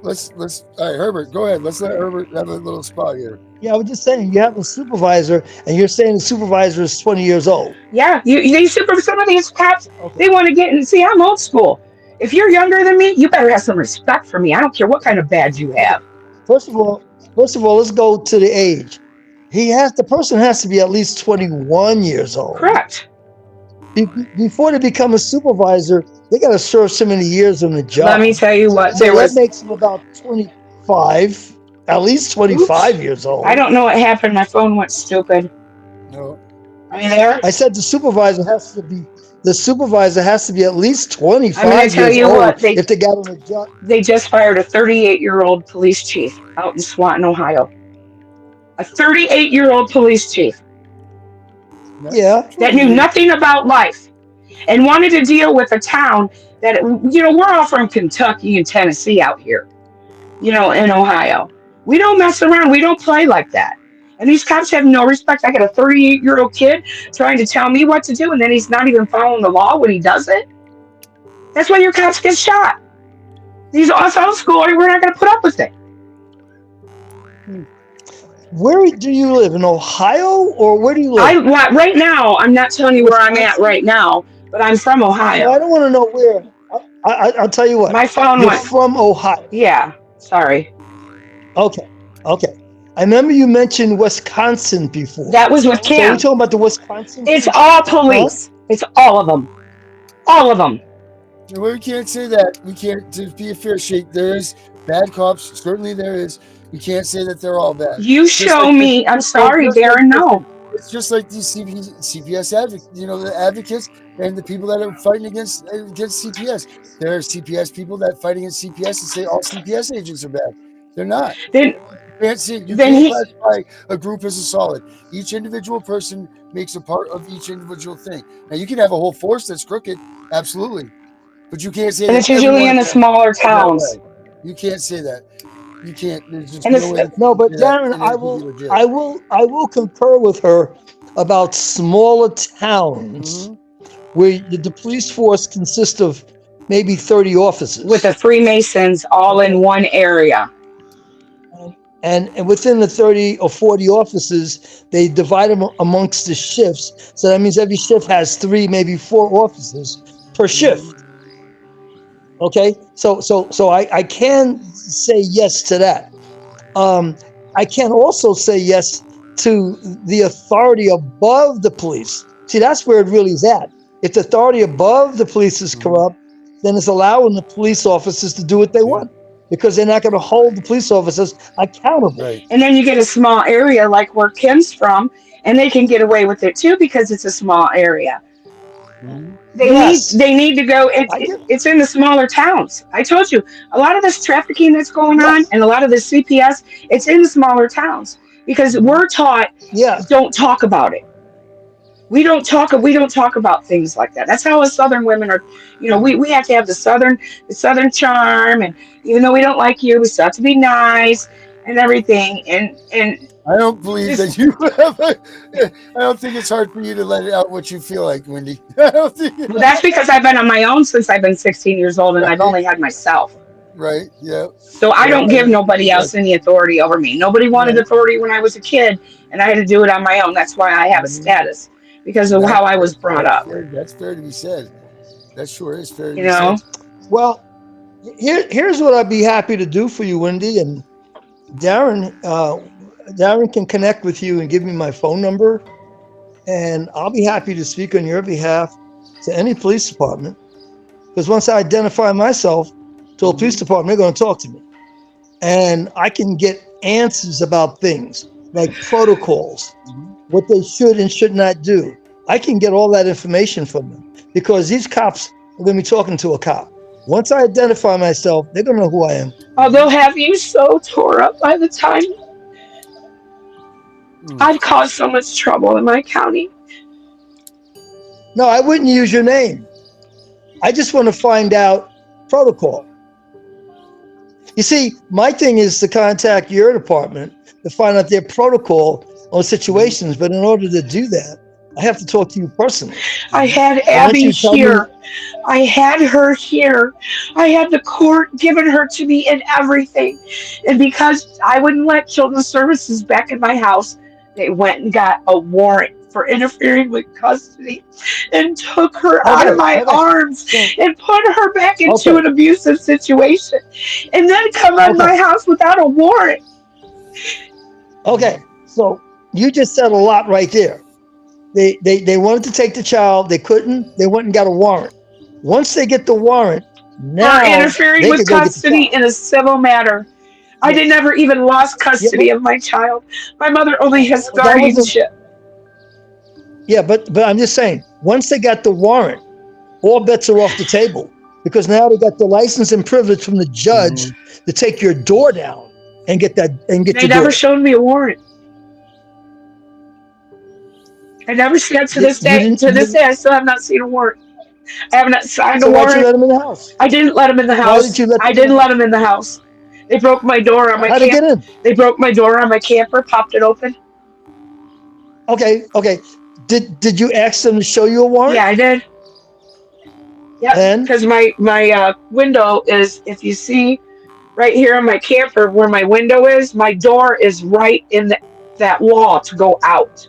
Let's all right, Herbert, go ahead. Let's let Herbert have a little spot here. Yeah, I was just saying you have a supervisor and you're saying the supervisor is 20 years old. Yeah, some of these cops, they want to get in. See, I'm old school. If you're younger than me, you better have some respect for me. I don't care what kind of badge you have. First of all, let's go to the age. The person has to be at least 21 years old. Correct. Before they become a supervisor, they got to serve so many years on the job. Let me tell you what. That makes them about 25, at least 25 years old. I don't know what happened. My phone went stupid. No. Are you there? I said the supervisor has to be at least 25 I'm going to tell years you old what, if they got on a job. they just fired a 38-year-old police chief out in Swanton, Ohio. A 38-year-old police chief Yeah. that knew nothing about life and wanted to deal with a town that, we're all from Kentucky and Tennessee out here, in Ohio. We don't mess around. We don't play like that. And these cops have no respect. I got a 38-year-old kid trying to tell me what to do, and then he's not even following the law when he does it. That's why your cops get shot. These us old school, we're not going to put up with it. Where do you live? In Ohio, or where do you live? Right now, I'm not telling you where I'm at right now, but I'm from Ohio. Well, I don't want to know where. I'll tell you what. My phone You're went. from Ohio. Yeah, sorry. Okay. I remember you mentioned Wisconsin before. That was with So Kim. we're talking about the Wisconsin. It's all police. Huh? It's all of them. All of them. We can't say that. We can't, to be a fair shake. There is bad cops. Certainly there is. We can't say that they're all bad. You show me. I'm sorry, Darren. No. It's just like these CPS advocates, the advocates and the people that are fighting against CPS. There are CPS people that fight against CPS and say all CPS agents are bad. They're not. You can't classify a group as a solid. Each individual person makes a part of each individual thing. Now you can have a whole force that's crooked, absolutely, but you can't say. And it's usually in the smaller towns. You can't say that. You can't. There's just no, but Darren, I will concur with her about smaller towns where the police force consists of maybe 30 officers with the Freemasons all in one area. And within the 30 or 40 officers, they divide them amongst the shifts. So that means every shift has 3, maybe 4 officers per shift. Okay, so I can say yes to that. I can also say yes to the authority above the police. See, that's where it really is at. If the authority above the police is corrupt, then it's allowing the police officers to do what they want, because they're not going to hold the police officers accountable. Right. And then you get a small area like where Kim's from, and they can get away with it too because it's a small area. They need to go. It's in the smaller towns. I told you, a lot of this trafficking that's going on and a lot of this CPS, it's in the smaller towns because we're taught don't talk about it. We don't talk about things like that. That's how us Southern women are. We have to have the Southern charm, and even though we don't like you, we still have to be nice and everything. And I don't believe that you have. I don't think it's hard for you to let it out what you feel like, Wendy. I don't think. Well, that's because I've been on my own since I've been 16 years old, and I've only had myself. Right. Yeah. So I don't give nobody else any authority over me. Nobody wanted authority when I was a kid, and I had to do it on my own. That's why I have a status, because of how I was brought up. That's fair to be said. That sure is fair to be said. Well, here's what I'd be happy to do for you, Wendy, and Darren. Darren can connect with you and give me my phone number, and I'll be happy to speak on your behalf to any police department, because once I identify myself to a police department, they're going to talk to me, and I can get answers about things like protocols, what they should and should not do. I can get all that information from them, because these cops are going to be talking to a cop. Once I identify myself, they're going to know who I am. Oh, they'll have you so tore up by the time. I've caused so much trouble in my county. No, I wouldn't use your name. I just want to find out protocol. You see, my thing is to contact your department to find out their protocol on situations. But in order to do that, I have to talk to you personally. I had Abby here. I had her here. I had the court giving her to me and everything. And because I wouldn't let Children's Services back in my house, they went and got a warrant for interfering with custody and took her out of my arms and put her back into an abusive situation, and then come on my house without a warrant. Okay, so you just said a lot right there. They wanted to take the child, they couldn't, they went and got a warrant. Once they get the warrant, now for interfering with custody in a civil matter. I did never even lost custody of my child. My mother only has guardianship. Yeah, but I'm just saying, once they got the warrant, all bets are off the table because now they got the license and privilege from the judge to take your door down and get They your never door. showed me a warrant. I never seen it to this You day. didn't. To this day, I still have not seen a warrant. I have not signed a So why'd you warrant. let him in the house? I didn't let him in the house. Why did you let I them didn't in? let him in the house. They broke my door on my How'd they get in? They broke my door on my camper, popped it open. Okay. Did you ask them to show you a warrant? Yeah, I did. Yep. And Because my window is, if you see right here on my camper where my window is, my door is right in that wall to go out.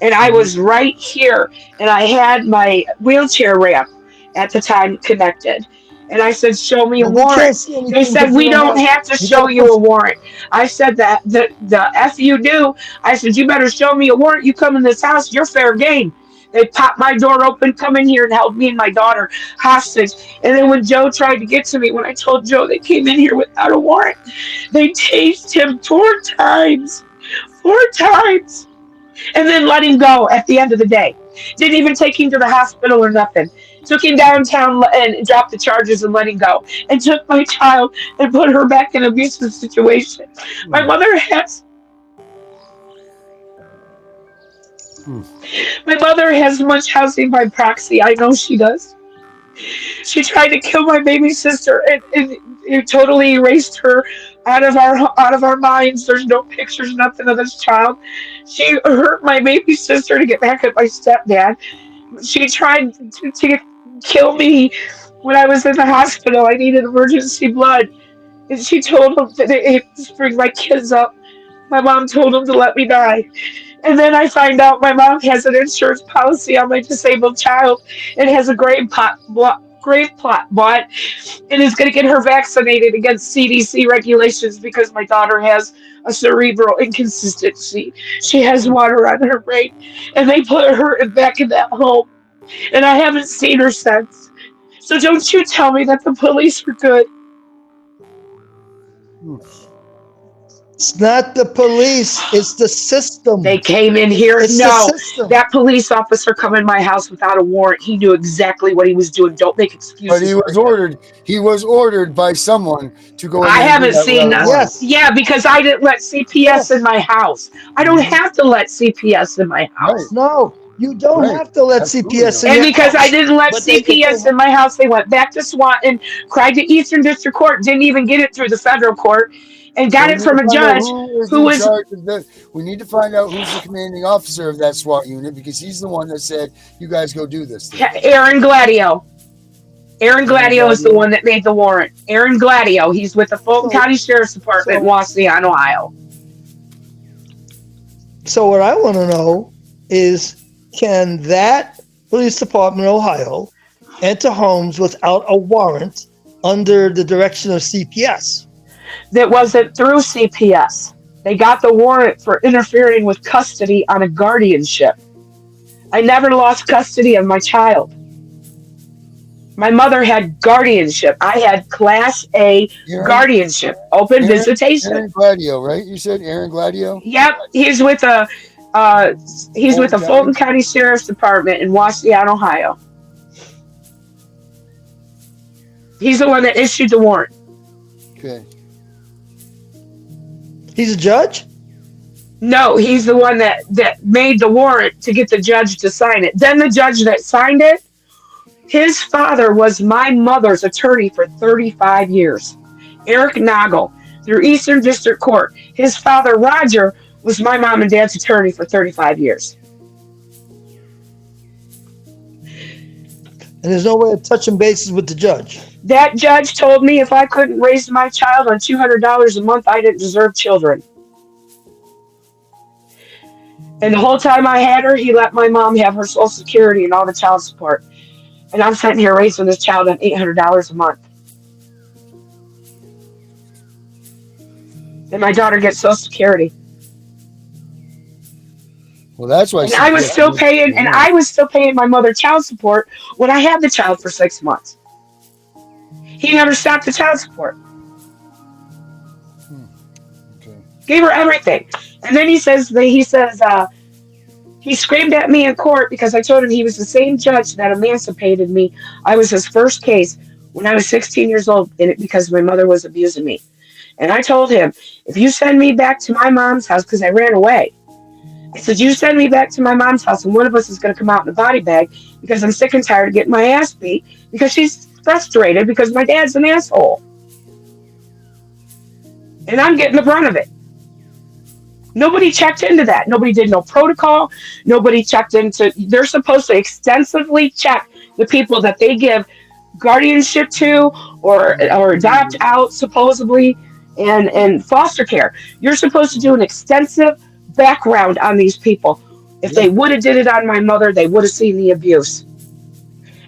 And I was right here, and I had my wheelchair ramp at the time connected. And I said, show me a we can't warrant. see anything They said, because we you don't have to show you a warrant. I said that the F you do. I said, you better show me a warrant. You come in this house, you're fair game. They popped my door open, come in here and held me and my daughter hostage. And then when Joe tried to get to me, when I told Joe they came in here without a warrant, they tased him 4 times. 4 times. And then let him go at the end of the day. Didn't even take him to the hospital or nothing. Took him downtown and dropped the charges and let him go. And took my child and put her back in an abusive situation. My mother has much housing by proxy. I know she does. She tried to kill my baby sister and it totally erased her out of our minds. There's no pictures, nothing of this child. She hurt my baby sister to get back at my stepdad. She tried to kill me when I was in the hospital. I needed emergency blood. And she told them that they had to bring my kids up. My mom told them to let me die. And then I find out my mom has an insurance policy on my disabled child and has a grave plot bought and is going to get her vaccinated against CDC regulations because my daughter has a cerebral inconsistency. She has water on her brain. And they put her back in that home. And I haven't seen her since. So don't you tell me that the police were good. it's not the police, it's the system. They came in here. It's No, the system. that police officer come in my house without a warrant. He knew exactly what he was doing. Don't make excuses. But he was ordered by someone to go in. I there and haven't do that seen without a that. warrant. Yes. Yeah, because I didn't let CPS in my house. I don't have to let CPS in my house. Right. No, you don't Right. have to let Absolutely CPS in And your because house. I didn't let But they get CPS their- in my house, they went back to Swanton, cried to Eastern District Court, didn't even get it through the federal court, and got it from a judge who was charge of that. We need to find out who's the commanding officer of that SWAT unit because he's the one that said, "You guys go do this thing." Aaron Gladio. Aaron Gladio is the one that made the warrant. Aaron Gladio. He's with the Fulton County Sheriff's Department in Waseon, Ohio. So what I want to know is, can that police department in Ohio enter homes without a warrant under the direction of CPS? That wasn't through CPS. They got the warrant for interfering with custody on a guardianship. I never lost custody of my child. My mother had guardianship. I had Class A guardianship, open visitation. Aaron Gladio, right? You said Aaron Gladio? Yep, he's with the Fulton County Sheriff's Department in Waseon, Ohio. He's the one that issued the warrant. Okay. He's a judge? No, he's the one that made the warrant to get the judge to sign it. Then the judge that signed it, his father was my mother's attorney for 35 years. Eric Nagel, through Eastern District Court. His father, Roger, was my mom and dad's attorney for 35 years. And there's no way of touching bases with the judge. That judge told me if I couldn't raise my child on $200 a month, I didn't deserve children. And the whole time I had her, he let my mom have her Social Security and all the child support. And I'm sitting here raising this child on $800 a month. And my daughter gets Social Security. Well, that's why. And I was still paying my mother child support when I had the child for 6 months. He never stopped the child support. Okay. Gave her everything. And then he says He screamed at me in court because I told him he was the same judge that emancipated me. I was his first case when I was 16 years old because my mother was abusing me. And I told him, if you send me back to my mom's house, because I ran away, I said, you send me back to my mom's house and one of us is going to come out in a body bag because I'm sick and tired of getting my ass beat because she's frustrated because my dad's an asshole. And I'm getting the brunt of it. Nobody checked into that. Nobody did no protocol. Nobody checked into. They're supposed to extensively check the people that they give guardianship to or adopt out supposedly and foster care. You're supposed to do an extensive background on these people. If they would have did it on my mother, they would have seen the abuse,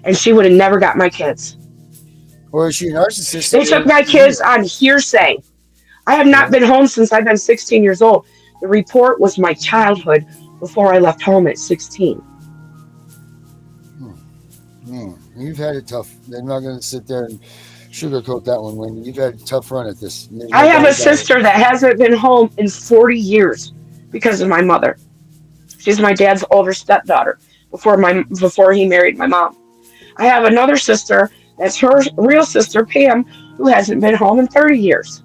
and she would have never got my kids. Or is she a narcissist? They took my kids on hearsay. I have not been home since I've been 16 years old. The report was my childhood before I left home at 16. You've had it tough. I'm not going to sit there and sugarcoat that one, Wendy. You've had a tough run at this. I have a sister that hasn't been home in 40 years because of my mother. She's my dad's older stepdaughter before he married my mom. I have another sister that's her real sister, Pam, who hasn't been home in 30 years.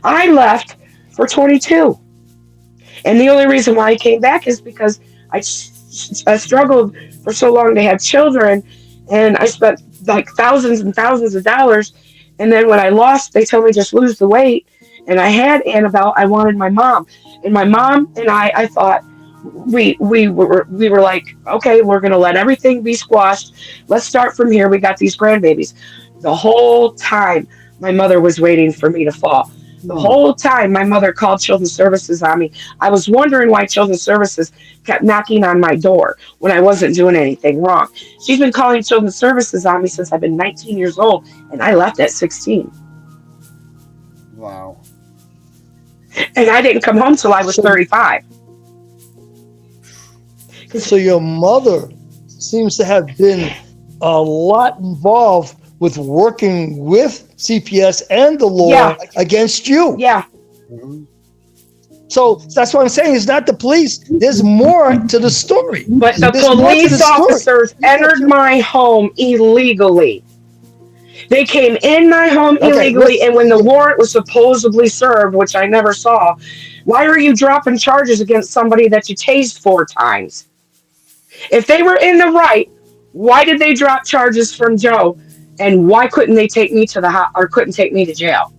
I left for 22. And the only reason why I came back is because I struggled for so long to have children, and I spent like thousands and thousands of dollars. And then when I lost, they told me just lose the weight. And I had Annabelle. I wanted my mom. And my mom and I thought we were like, okay, we're going to let everything be squashed. Let's start from here. We got these grandbabies. The whole time, my mother was waiting for me to fall. The whole time my mother called Children's Services on me. I was wondering why Children's Services kept knocking on my door when I wasn't doing anything wrong. She's been calling Children's Services on me since I've been 19 years old, and I left at 16. Wow. And I didn't come home till I was 35. So your mother seems to have been a lot involved with working with CPS and the law against you. Yeah. So that's what I'm saying. It's not the police. There's more to the story. But the police officers entered my home illegally. They came in my home illegally, and when the warrant was supposedly served, which I never saw, why are you dropping charges against somebody that you tased 4 times? If they were in the right, why did they drop charges from Joe? And why couldn't they take me to couldn't take me to jail?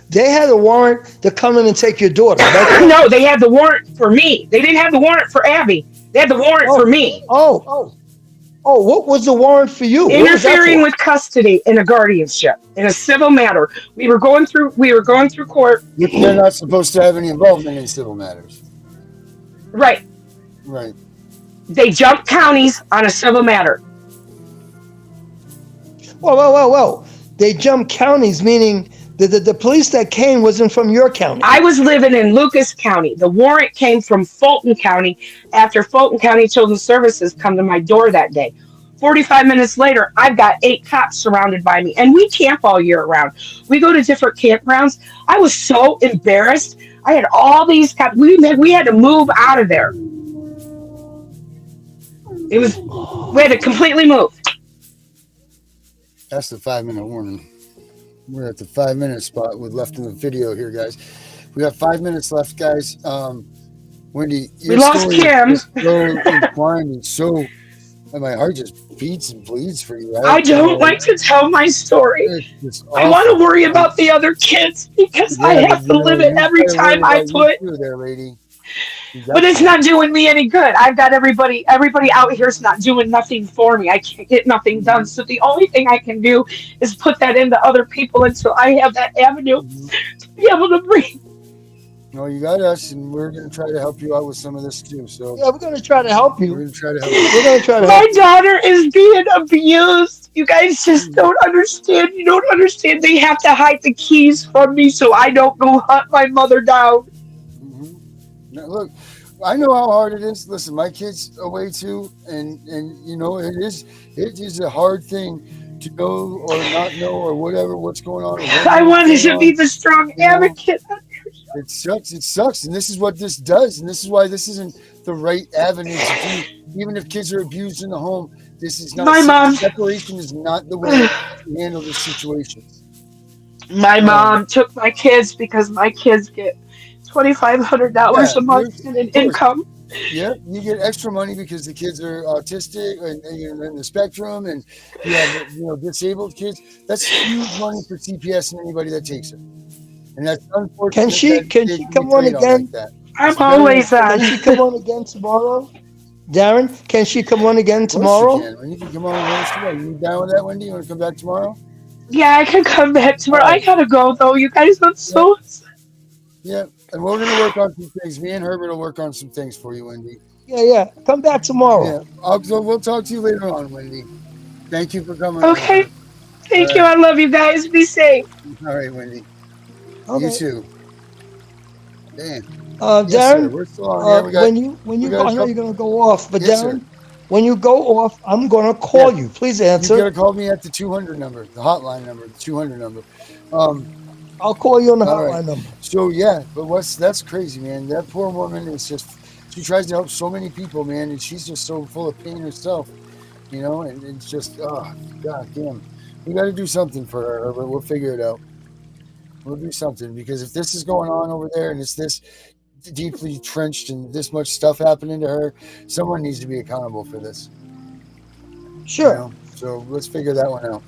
They had a warrant to come in and take your daughter. No, they had the warrant for me. They didn't have the warrant for Abby. They had the warrant for me. Oh, what was the warrant for you? Interfering with custody in a guardianship in a civil matter. We were going through court. They're not supposed to have any involvement in civil matters. Right. Right. They jumped counties on a civil matter. Whoa. They jumped counties, meaning the police that came wasn't from your county. I was living in Lucas County. The warrant came from Fulton County after Fulton County Children's Services come to my door that day. 45 minutes later, I've got 8 cops surrounded by me. And we camp all year round. We go to different campgrounds. I was so embarrassed. I had all these cops. We had to move out of there. We had to completely move. That's the 5-minute warning. We're at the 5-minute spot with left in the video here, guys. We got 5 minutes left, guys. Wendy, we lost Kim. Is so inclined and so, and my heart just beats and bleeds for you. I don't like to tell my story. I want to worry about the other kids because I have to live it every time I put. There, lady. But it's not doing me any good. I've got everybody out here is not doing nothing for me. I can't get nothing done. So the only thing I can do is put that into other people until I have that avenue to be able to breathe. No, you got us, and we're going to try to help you out with some of this too. So yeah, we're going to try to help you. We're going to try to help you. We're going to try to My daughter is being abused. You guys just don't understand. You don't understand. They have to hide the keys from me so I don't go hunt my mother down. Now, look, I know how hard it is. Listen, my kid's away too, and you know it is a hard thing to know or not know or whatever what's going on. I wanted to be the strong advocate on your It sucks. It sucks. And this is what this does. And this is why this isn't the right avenue to do. Even if kids are abused in the home, this is not. My mom. Separation is not the way to handle this situation. My mom took my kids because my kids get $2,500 a month in an income. Yeah, you get extra money because the kids are autistic and in the spectrum, and you have disabled kids. That's huge money for CPS and anybody that takes it. And that's unfortunate. Can she come on again? Like I'm always on. Can she come on again tomorrow? Darren, can she come on again tomorrow? You can come on again tomorrow. You down with that, Wendy? You want to come back tomorrow? Yeah, I can come back tomorrow. I gotta go though. You guys are so. Yeah, and we're gonna work on some things. Me and Herbert will work on some things for you, Wendy. Yeah. Come back tomorrow. Yeah, we'll talk to you later on, Wendy. Thank you for coming. Okay. Thank you. I love you guys. Be safe. All right, Wendy. Okay. You too. Damn. Darren, we're still on here. when you go, I know you're gonna go off, but Yes, Darren, when you go off, I'm gonna call you. Please answer. You gotta call me at the 200 number, the hotline number, the 200 number. I'll call you on the hotline number. So but that's crazy, man. That poor woman is she tries to help so many people, man, and she's just so full of pain herself, and it's just, god damn. We got to do something for her, but we'll figure it out. We'll do something, because if this is going on over there and it's this deeply trenched and this much stuff happening to her, someone needs to be accountable for this. Sure. So let's figure that one out.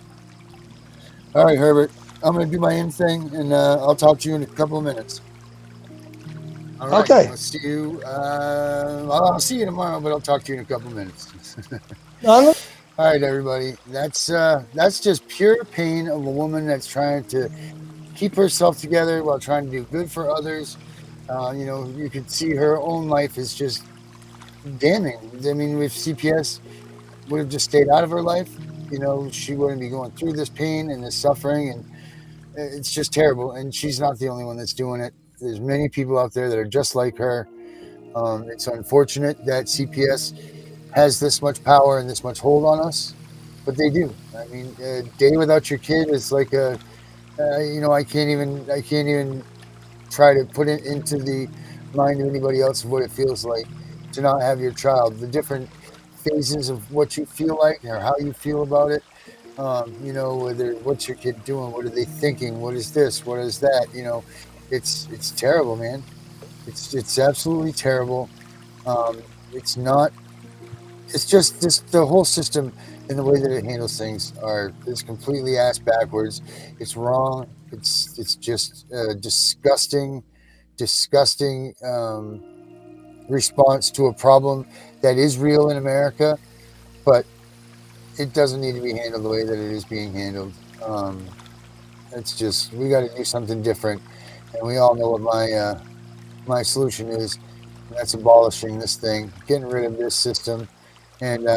All right, Herbert. I'm going to do my end thing, and I'll talk to you in a couple of minutes. All right. Okay. I'll see you. I'll see you tomorrow, but I'll talk to you in a couple of minutes. All right, everybody. That's just pure pain of a woman that's trying to keep herself together while trying to do good for others. You can see her own life is just damning. I mean, if CPS would have just stayed out of her life, she wouldn't be going through this pain and this suffering, and it's just terrible. And she's not the only one that's doing it. There's many people out there that are just like her. It's unfortunate that CPS has this much power and this much hold on us, but they do. I mean, a day without your kid is like I can't even try to put it into the mind of anybody else of what it feels like to not have your child. The different phases of what you feel like or how you feel about it. What's your kid doing? What are they thinking? What is this? What is that? It's terrible, man. It's absolutely terrible. It's just the whole system and the way that it handles things is completely ass backwards. It's wrong. It's just a disgusting response to a problem that is real in America, but it doesn't need to be handled the way that it is being handled. It's just, we got to do something different, and we all know what my solution is. And that's abolishing this thing, getting rid of this system, and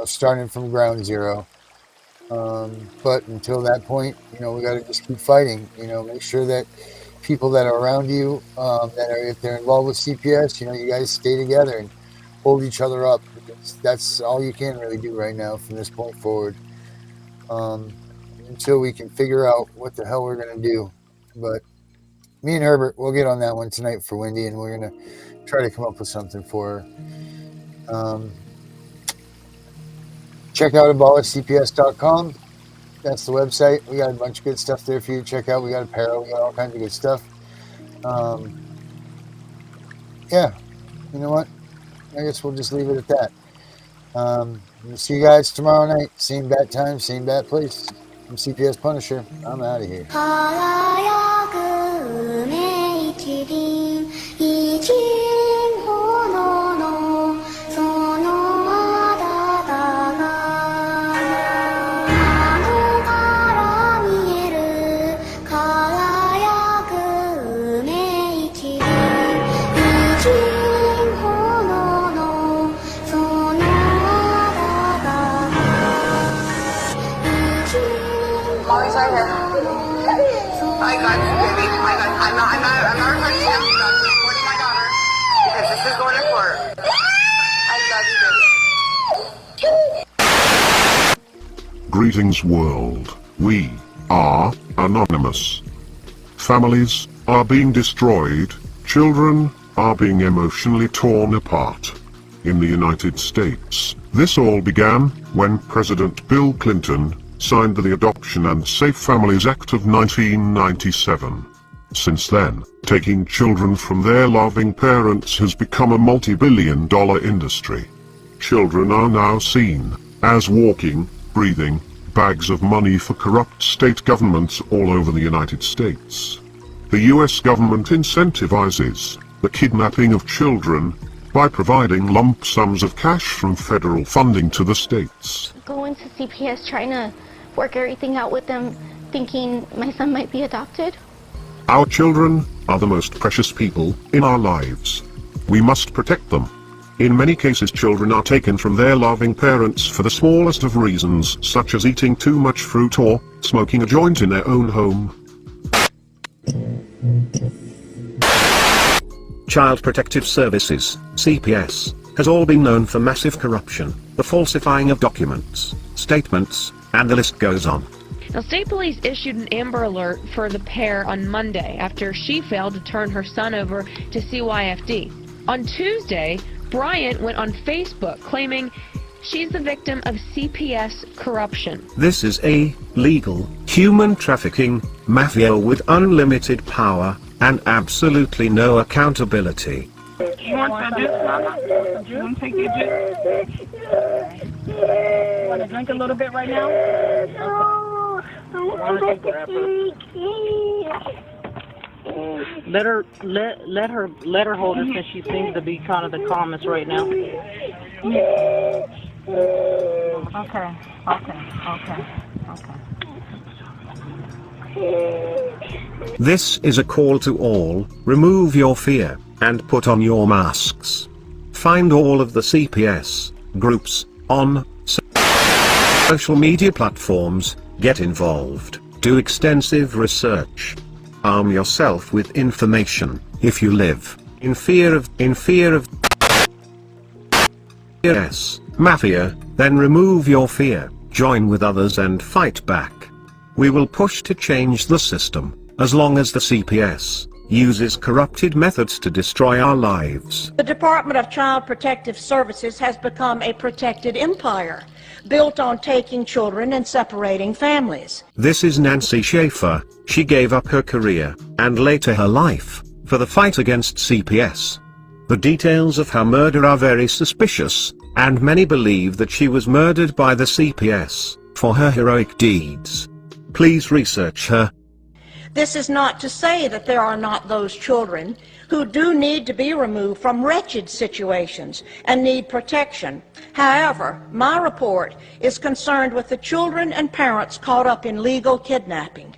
starting from ground zero. But until that point, we got to just keep fighting. Make sure that people that are around you, if they're involved with CPS, you guys stay together and hold each other up. Because that's all you can really do right now from this point forward. Until we can figure out what the hell we're gonna do. But me and Herbert, we'll get on that one tonight for Wendy, and we're gonna try to come up with something for her. Check out abolishcps.com. That's the website. We got a bunch of good stuff there for you to check out. We got apparel. We got all kinds of good stuff. You know what? I guess we'll just leave it at that. We'll see you guys tomorrow night. Same bat time, same bat place. I'm CPS Punisher. I'm out of here. Mommy's right here. I got you, baby. I'm not recording you. I'm recording my daughter because this is going to court. I love you, baby. Greetings, world. We are anonymous. Families are being destroyed, children are being emotionally torn apart. In the United States, this all began when President Bill Clinton signed the Adoption and Safe Families Act of 1997. Since then, taking children from their loving parents has become a multi-billion-dollar industry. Children are now seen as walking, breathing bags of money for corrupt state governments all over the United States. The US government incentivizes the kidnapping of children by providing lump sums of cash from federal funding to the states. Going to CPS, trying to work everything out with them, thinking my son might be adopted. Our children are the most precious people in our lives. We must protect them. In many cases, children are taken from their loving parents for the smallest of reasons, such as eating too much fruit or smoking a joint in their own home. Child Protective Services, CPS, has all been known for massive corruption, the falsifying of documents, statements, and the list goes on. Now, state police issued an Amber Alert for the pair on Monday after she failed to turn her son over to CYFD. On Tuesday, Bryant went on Facebook claiming she's the victim of CPS corruption. This is a legal, human trafficking mafia with unlimited power and absolutely no accountability. You want to take your juice? You want to drink a little bit right now? Let her hold her since she seems to be kind of the calmest right now. Okay. This is a call to all, remove your fear, and put on your masks. Find all of the CPS groups on social media platforms, get involved, do extensive research. Arm yourself with information. If you live in fear of yes, mafia, then remove your fear, join with others and fight back. We will push to change the system, as long as the CPS uses corrupted methods to destroy our lives. The Department of Child Protective Services has become a protected empire, built on taking children and separating families. This is Nancy Schaefer. She gave up her career, and later her life, for the fight against CPS. The details of her murder are very suspicious, and many believe that she was murdered by the CPS for her heroic deeds. Please research her. This is not to say that there are not those children who do need to be removed from wretched situations and need protection. However, my report is concerned with the children and parents caught up in legal kidnapping.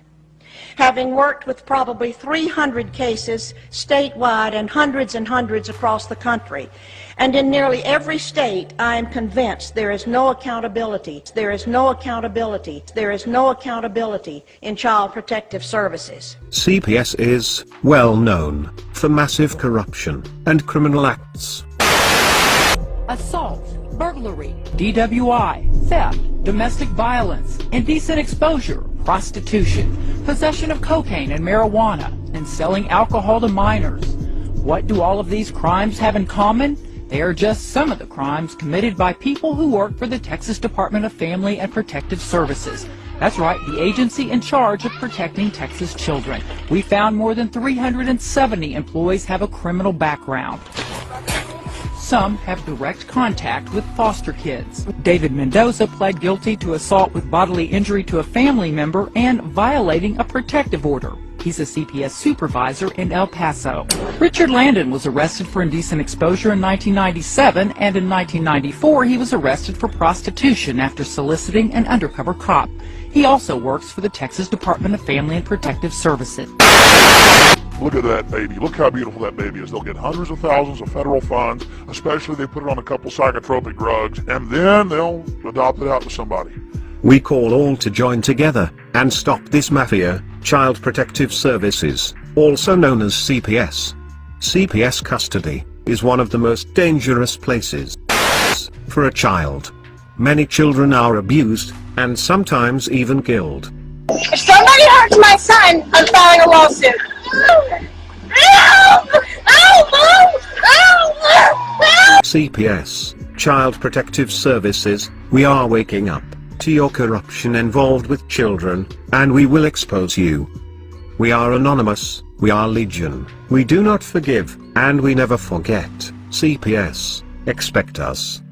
Having worked with probably 300 cases statewide and hundreds across the country, and in nearly every state, I am convinced there is no accountability. There is no accountability. There is no accountability in Child Protective Services. CPS is well known for massive corruption and criminal acts. Assault, burglary, DWI, theft, domestic violence, indecent exposure, prostitution, possession of cocaine and marijuana, and selling alcohol to minors. What do all of these crimes have in common? They are just some of the crimes committed by people who work for the Texas Department of Family and Protective Services. That's right, the agency in charge of protecting Texas children. We found more than 370 employees have a criminal background. Some have direct contact with foster kids. David Mendoza pled guilty to assault with bodily injury to a family member and violating a protective order. He's a CPS supervisor in El Paso. Richard Landon was arrested for indecent exposure in 1997, and in 1994 he was arrested for prostitution after soliciting an undercover cop. He also works for the Texas Department of Family and Protective Services. Look at that baby. Look how beautiful that baby is. They'll get hundreds of thousands of federal funds, especially if they put it on a couple psychotropic drugs, and then they'll adopt it out to somebody. We call all to join together and stop this mafia. Child Protective Services, also known as CPS. CPS custody is one of the most dangerous places for a child. Many children are abused and sometimes even killed. If somebody hurts my son, I'm filing a lawsuit. CPS, Child Protective Services, we are waking up to your corruption involved with children, and we will expose you. We are anonymous, we are legion, we do not forgive, and we never forget. CPS, expect us.